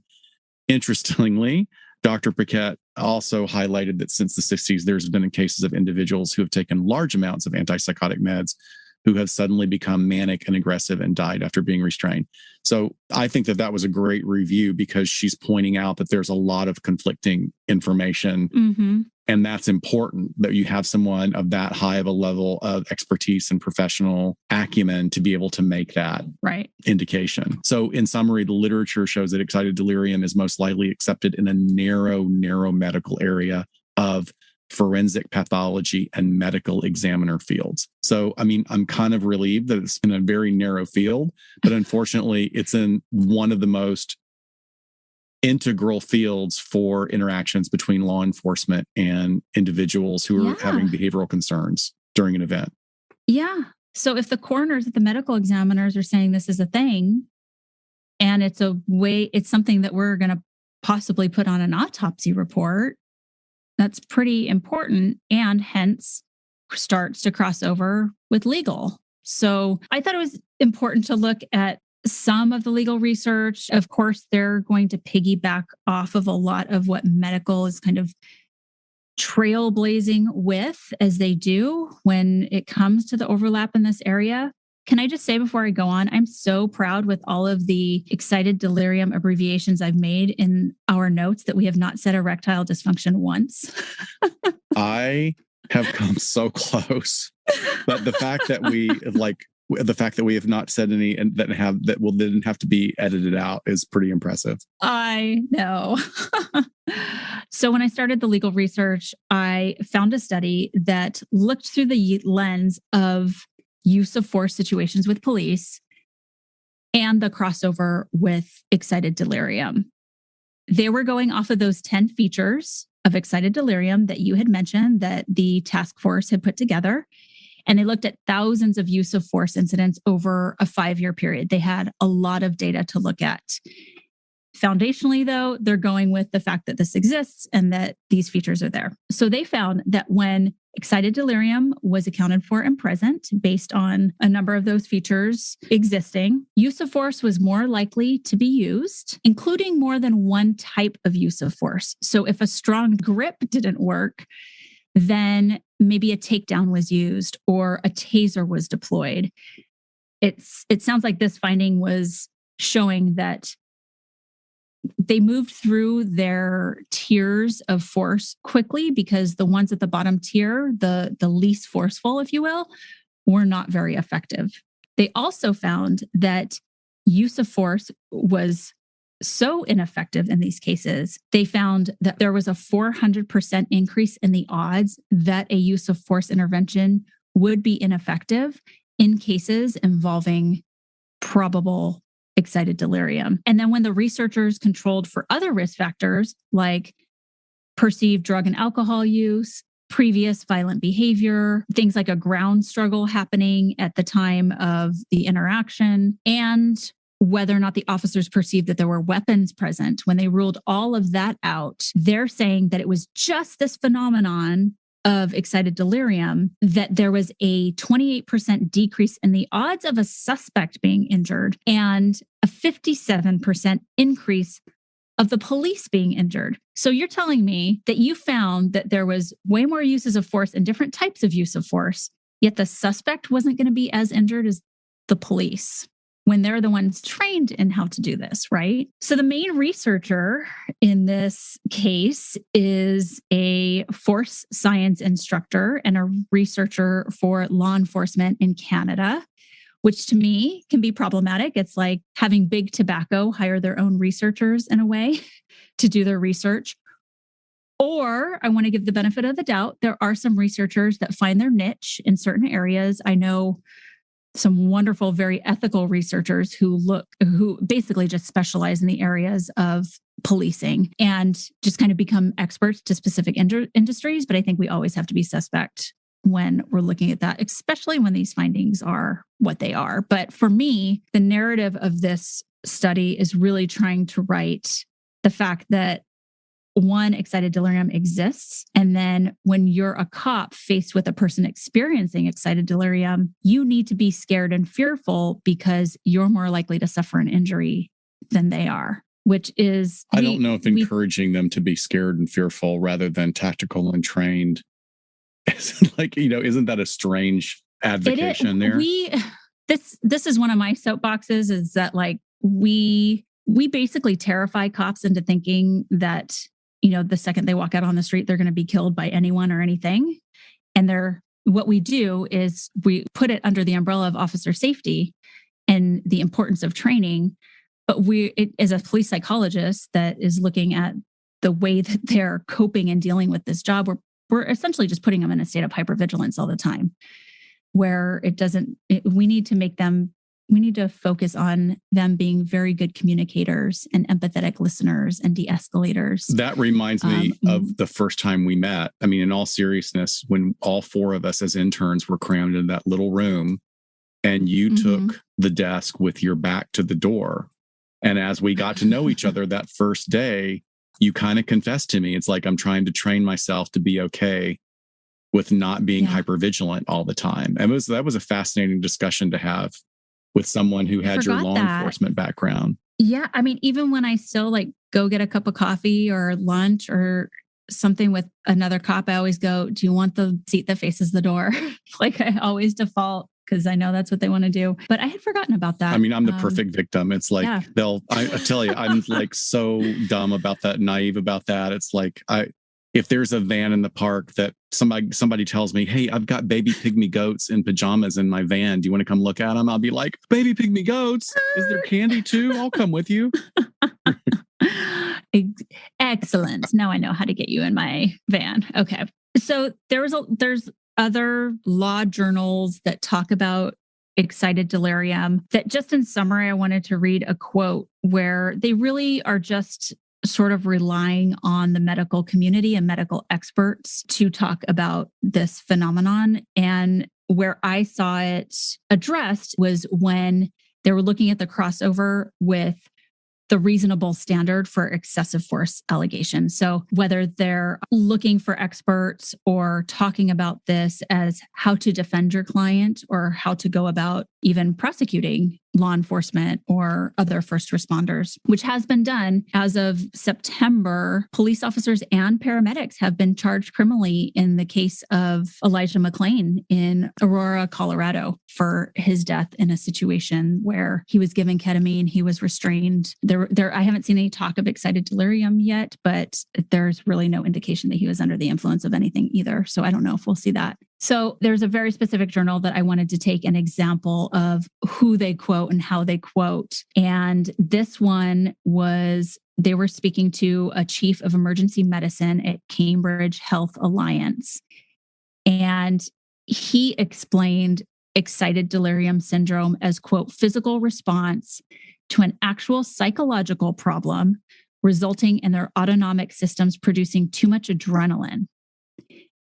Interestingly, Dr. Paquette also highlighted that since the 60s, there's been cases of individuals who have taken large amounts of antipsychotic meds who have suddenly become manic and aggressive and died after being restrained. So I think that was a great review because she's pointing out that there's a lot of conflicting information. Mm-hmm. And that's important that you have someone of that high of a level of expertise and professional acumen to be able to make that indication. So in summary, the literature shows that excited delirium is most likely accepted in a narrow medical area of forensic pathology and medical examiner fields. So, I'm kind of relieved that it's in a very narrow field, but unfortunately, it's in one of the most integral fields for interactions between law enforcement and individuals who are having behavioral concerns during an event. Yeah. So if the coroners, the medical examiners are saying this is a thing, and it's something that we're going to possibly put on an autopsy report, that's pretty important, and hence starts to cross over with legal. So I thought it was important to look at some of the legal research. Of course, they're going to piggyback off of a lot of what medical is kind of trailblazing with, as they do when it comes to the overlap in this area. Can I just say before I go on, I'm so proud with all of the excited delirium abbreviations I've made in our notes that we have not said erectile dysfunction once. I have come so close, but the fact that we have not said any and didn't have to be edited out is pretty impressive. I know. So when I started the legal research, I found a study that looked through the lens of use of force situations with police and the crossover with excited delirium. They were going off of those 10 features of excited delirium that you had mentioned that the task force had put together. And they looked at thousands of use of force incidents over a 5-year period. They had a lot of data to look at. Foundationally, though, they're going with the fact that this exists and that these features are there. So they found that when excited delirium was accounted for and present based on a number of those features existing, use of force was more likely to be used, including more than one type of use of force. So if a strong grip didn't work, then maybe a takedown was used or a taser was deployed. It sounds like this finding was showing that they moved through their tiers of force quickly because the ones at the bottom tier, the least forceful, if you will, were not very effective. They also found that use of force was so ineffective in these cases. They found that there was a 400% increase in the odds that a use of force intervention would be ineffective in cases involving probable excited delirium. And then when the researchers controlled for other risk factors like perceived drug and alcohol use, previous violent behavior, things like a ground struggle happening at the time of the interaction, and whether or not the officers perceived that there were weapons present, when they ruled all of that out, they're saying that it was just this phenomenon of excited delirium that there was a 28% decrease in the odds of a suspect being injured and a 57% increase of the police being injured. So you're telling me that you found that there was way more uses of force and different types of use of force, yet the suspect wasn't going to be as injured as the police when they're the ones trained in how to do this, right? So the main researcher in this case is a force science instructor and a researcher for law enforcement in Canada, which to me can be problematic. It's like having big tobacco hire their own researchers in a way to do their research. Or I want to give the benefit of the doubt. There are some researchers that find their niche in certain areas. I know some wonderful, very ethical researchers who basically just specialize in the areas of policing and just kind of become experts to specific industries. But I think we always have to be suspect when we're looking at that, especially when these findings are what they are. But for me, the narrative of this study is really trying to write the fact that one, excited delirium exists. And then when you're a cop faced with a person experiencing excited delirium, you need to be scared and fearful because you're more likely to suffer an injury than they are, which is... I don't know if encouraging them to be scared and fearful rather than tactical and trained isn't that a strange advocation there? This is one of my soapboxes is that we basically terrify cops into thinking that the second they walk out on the street, they're going to be killed by anyone or anything. And what we do is we put it under the umbrella of officer safety and the importance of training. But as a police psychologist that is looking at the way that they're coping and dealing with this job, we're essentially just putting them in a state of hypervigilance all the time, where we need to focus on them being very good communicators and empathetic listeners and de-escalators. That reminds me of the first time we met. I mean, in all seriousness, when all four of us as interns were crammed in that little room and you took the desk with your back to the door. And as we got to know each other that first day, you kind of confessed to me, it's like, I'm trying to train myself to be okay with not being hypervigilant all the time. And that was a fascinating discussion to have with someone who had your law enforcement background. Yeah. I mean, even when I still go get a cup of coffee or lunch or something with another cop, I always go, do you want the seat that faces the door? I always default because I know that's what they want to do. But I had forgotten about that. I mean, I'm the perfect victim. It's like, I tell you, I'm so dumb about that, naive about that. It's like, if there's a van in the park that somebody tells me, hey, I've got baby pygmy goats in pajamas in my van. Do you want to come look at them? I'll be like, baby pygmy goats? Is there candy too? I'll come with you. Excellent. Now I know how to get you in my van. Okay. So there's other law journals that talk about excited delirium that just in summary, I wanted to read a quote where they really are just sort of relying on the medical community and medical experts to talk about this phenomenon. And where I saw it addressed was when they were looking at the crossover with the reasonable standard for excessive force allegations. So whether they're looking for experts or talking about this as how to defend your client or how to go about even prosecuting law enforcement or other first responders, which has been done as of September. Police officers and paramedics have been charged criminally in the case of Elijah McClain in Aurora, Colorado, for his death in a situation where he was given ketamine, he was restrained. I haven't seen any talk of excited delirium yet, but there's really no indication that he was under the influence of anything either. So I don't know if we'll see that. So there's a very specific journal that I wanted to take an example of who they quote and how they quote. And this one was, they were speaking to a chief of emergency medicine at Cambridge Health Alliance. And he explained excited delirium syndrome as, quote, physical response to an actual psychological problem resulting in their autonomic systems producing too much adrenaline.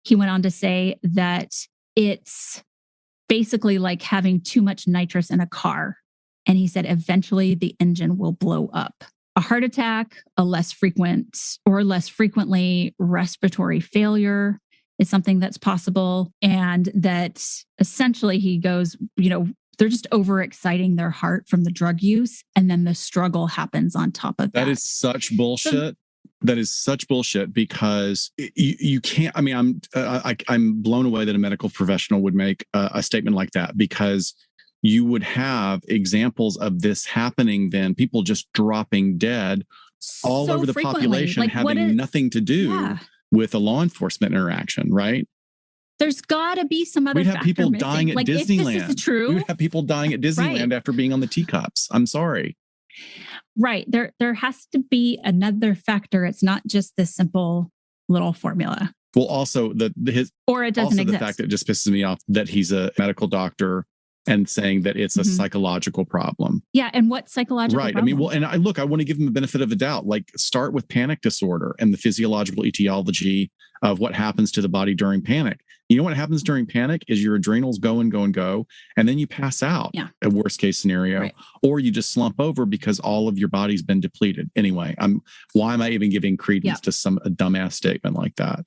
He went on to say that it's basically like having too much nitrous in a car. And he said, eventually the engine will blow up. A heart attack, a less frequently respiratory failure is something that's possible. And that essentially he goes, they're just overexciting their heart from the drug use. And then the struggle happens on top of that. That is such bullshit. That is such bullshit because you can't. I mean, I'm blown away that a medical professional would make a statement like that, because you would have examples of this happening. Then people just dropping dead all over the population, having nothing to do with a law enforcement interaction, right? There's got to be some other. We'd have people dying at Disneyland. If this is true, we would have people dying at Disneyland after being on the teacups. I'm sorry. Right. There has to be another factor. It's not just this simple little formula. Well, also or it doesn't exist. The fact that just pisses me off that he's a medical doctor and saying that it's a psychological problem. Yeah. And what psychological problem? I mean, I want to give him the benefit of the doubt. Like, start with panic disorder and the physiological etiology of what happens to the body during panic. You know what happens during panic is your adrenals go, and then you pass out, a worst case scenario, or you just slump over because all of your body's been depleted. Anyway, why am I even giving credence to a dumbass statement like that?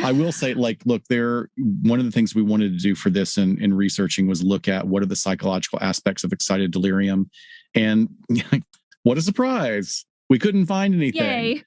I will say, look, one of the things we wanted to do for this in researching was look at what are the psychological aspects of excited delirium. And what a surprise. We couldn't find anything. Yay.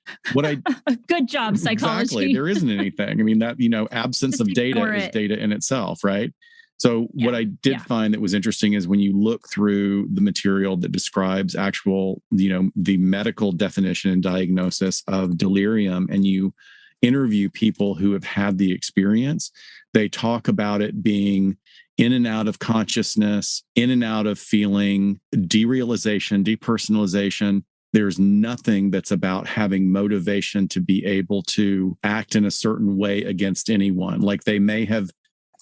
Good job, psychology. Exactly. There isn't anything. I mean, that, absence of data is data in itself, right? So what I did find that was interesting is when you look through the material that describes actual, the medical definition and diagnosis of delirium, and you interview people who have had the experience, they talk about it being in and out of consciousness, in and out of feeling, derealization, depersonalization. There's nothing that's about having motivation to be able to act in a certain way against anyone. Like, they may have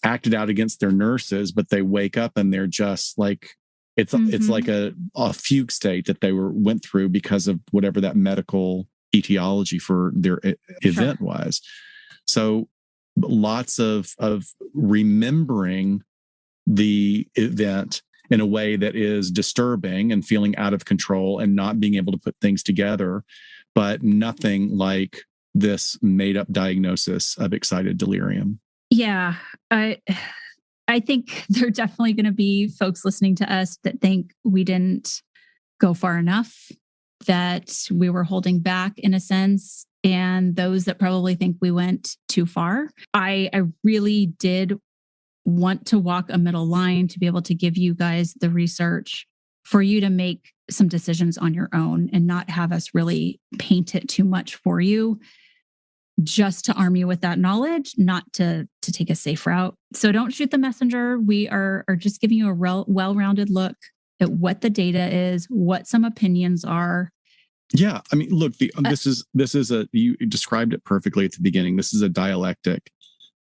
acted out against their nurses, but they wake up and they're just like, it's like a fugue state that they went through because of whatever that medical etiology for their event was. So lots of remembering the event in a way that is disturbing and feeling out of control and not being able to put things together, but nothing like this made up diagnosis of excited delirium. Yeah. I think there are definitely going to be folks listening to us that think we didn't go far enough, that we were holding back in a sense, and those that probably think we went too far. I really did want to walk a middle line to be able to give you guys the research for you to make some decisions on your own and not have us really paint it too much for you, just to arm you with that knowledge, not to take a safe route. So don't shoot the messenger. We are just giving you a well-rounded look at what the data is, what some opinions are. Yeah. I mean, look, this is you described it perfectly at the beginning. This is a dialectic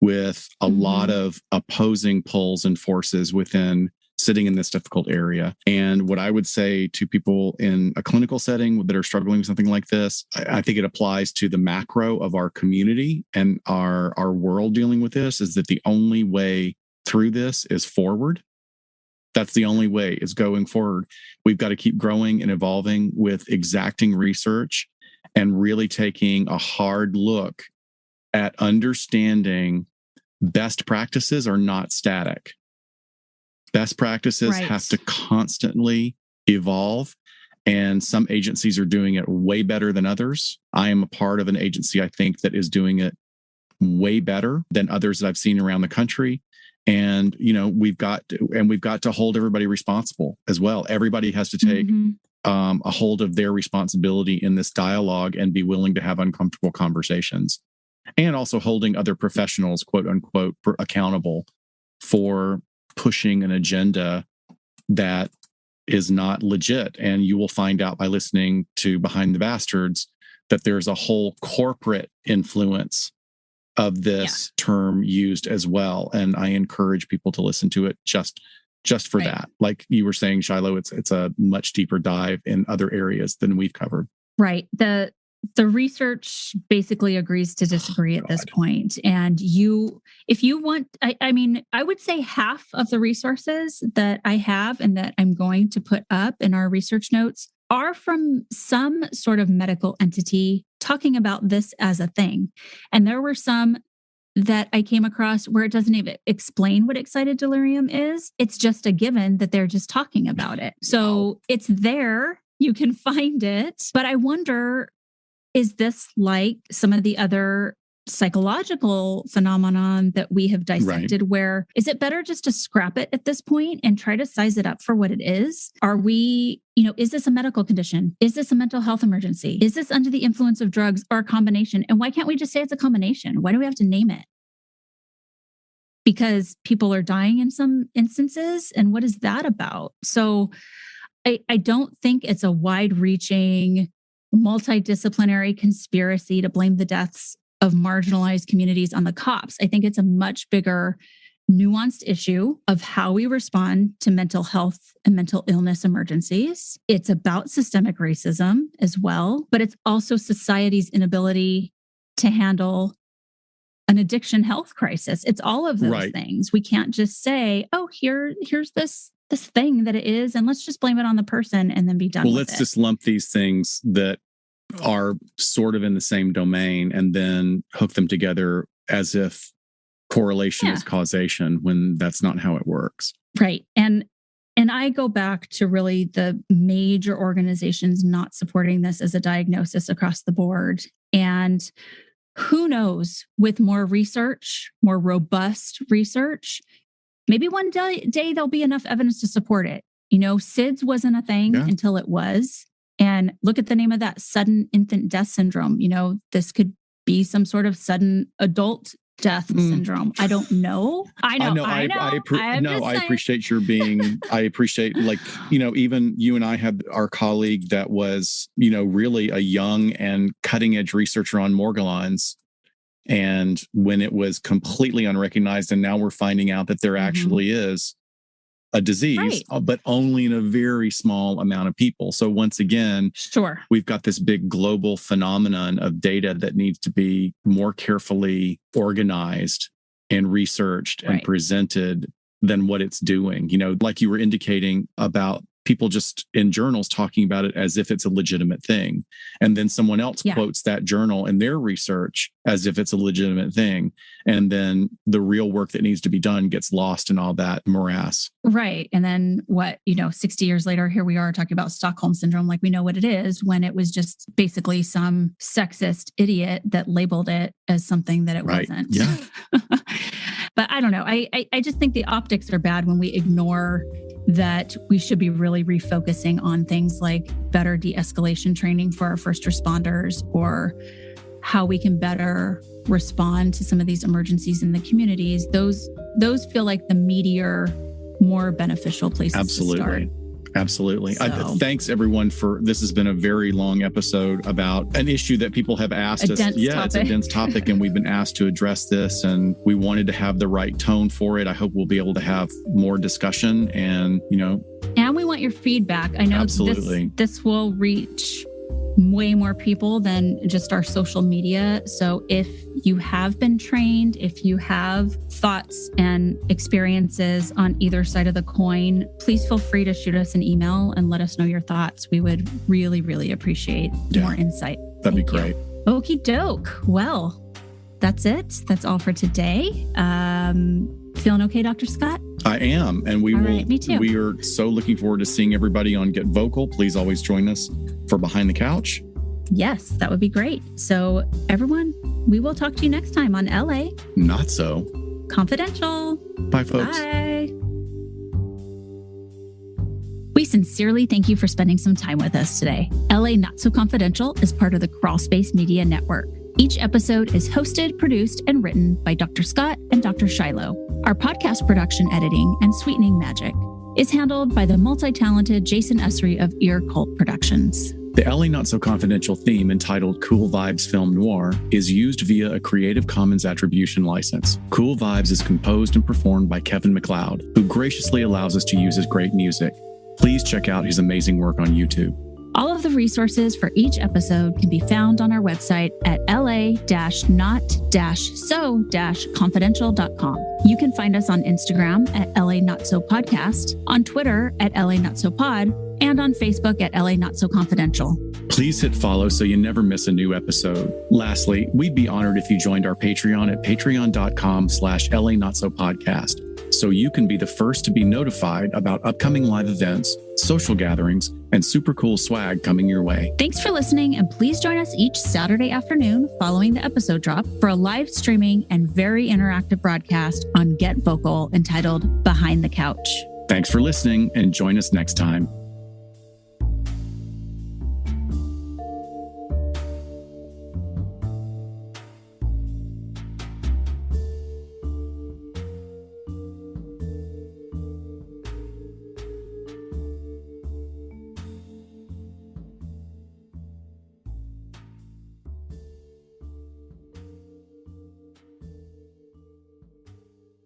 with a lot of opposing poles and forces within sitting in this difficult area. And what I would say to people in a clinical setting that are struggling with something like this, I think it applies to the macro of our community and our world dealing with this, is that the only way through this is forward. That's the only way, is going forward. We've got to keep growing and evolving with exacting research and really taking a hard look at understanding best practices are not static. Best practices have to constantly evolve, and some agencies are doing it way better than others. I am a part of an agency, I think, that is doing it way better than others that I've seen around the country. And, we've got to hold everybody responsible as well. Everybody has to take a hold of their responsibility in this dialogue and be willing to have uncomfortable conversations, and also holding other professionals, quote unquote, accountable for pushing an agenda that is not legit. And you will find out by listening to Behind the Bastards that there's a whole corporate influence of this term used as well. And I encourage people to listen to it just for that. Like you were saying, Shiloh, it's a much deeper dive in other areas than we've covered. Right. The research basically agrees to disagree at this point. And if you want, I would say half of the resources that I have and that I'm going to put up in our research notes are from some sort of medical entity talking about this as a thing. And there were some that I came across where it doesn't even explain what excited delirium is. It's just a given that they're just talking about it. So it's there. You can find it. But I wonder, is this like some of the other psychological phenomenon that we have dissected, where is it better just to scrap it at this point and try to size it up for what it is? Are we, is this a medical condition? Is this a mental health emergency? Is this under the influence of drugs or a combination? And why can't we just say it's a combination? Why do we have to name it? Because people are dying in some instances. And what is that about? So I don't think it's a wide-reaching, multidisciplinary conspiracy to blame the deaths of marginalized communities on the cops. I think it's a much bigger, nuanced issue of how we respond to mental health and mental illness emergencies. It's about systemic racism as well, but it's also society's inability to handle an addiction health crisis. It's all of those things. We can't just say, oh, here's this thing that it is, and let's just blame it on the person and then be done with it. Well, let's just lump these things that are sort of in the same domain and then hook them together as if correlation is causation, when that's not how it works. Right. And I go back to really the major organizations not supporting this as a diagnosis across the board. And who knows, with more research, more robust research, maybe one day there'll be enough evidence to support it. SIDS wasn't a thing until it was. And look at the name of that, sudden infant death syndrome. This could be some sort of sudden adult death syndrome. I don't know. I know. I appreciate your being, I appreciate, even you and I had our colleague that was, really a young and cutting edge researcher on Morgellons. And when it was completely unrecognized, and now we're finding out that there actually is a disease, but only in a very small amount of people. So once again, we've got this big global phenomenon of data that needs to be more carefully organized and researched and presented than what it's doing. Like you were indicating about people just in journals talking about it as if it's a legitimate thing. And then someone else quotes that journal in their research as if it's a legitimate thing. And then the real work that needs to be done gets lost in all that morass. Right. And then 60 years later, here we are talking about Stockholm syndrome like we know what it is, when it was just basically some sexist idiot that labeled it as something that it wasn't. Yeah. But I don't know. I just think the optics are bad when we ignore that we should be really refocusing on things like better de-escalation training for our first responders, or how we can better respond to some of these emergencies in the communities. Those feel like the meatier, more beneficial places to start. Absolutely. So. Thanks everyone this has been a very long episode about an issue that people have asked us. Yeah, it's a dense topic and we've been asked to address this and we wanted to have the right tone for it. I hope we'll be able to have more discussion and we want your feedback. I know absolutely this will reach way more people than just our social media. So if you have been trained, if you have thoughts and experiences on either side of the coin, please feel free to shoot us an email and let us know your thoughts. We would really, really appreciate more insight. That'd be great. Okie doke. Well, that's it. That's all for today. Feeling okay, Dr. Scott? I am. And we will. Right, me too. We are so looking forward to seeing everybody on Get Vocal. Please always join us for Behind the Couch. Yes, that would be great. So everyone, we will talk to you next time on LA Not So Confidential. Bye, folks. Bye. We sincerely thank you for spending some time with us today. LA Not So Confidential is part of the Crawlspace Media Network. Each episode is hosted, produced, and written by Dr. Scott and Dr. Shiloh. Our podcast production editing and sweetening magic is handled by the multi-talented Jason Esri of Ear Cult Productions. The LA Not So Confidential theme entitled Cool Vibes Film Noir is used via a Creative Commons Attribution license. Cool Vibes is composed and performed by Kevin MacLeod, who graciously allows us to use his great music. Please check out his amazing work on YouTube. All of the resources for each episode can be found on our website at la-not-so-confidential.com. You can find us on Instagram at LA Not So Podcast, on Twitter at LA Not So Pod, and on Facebook at LA Not So Confidential. Please hit follow so you never miss a new episode. Lastly, we'd be honored if you joined our Patreon at patreon.com/LA Not So Podcast, so you can be the first to be notified about upcoming live events, social gatherings, and super cool swag coming your way. Thanks for listening, and please join us each Saturday afternoon following the episode drop for a live streaming and very interactive broadcast on Get Vocal entitled Behind the Couch. Thanks for listening, and join us next time.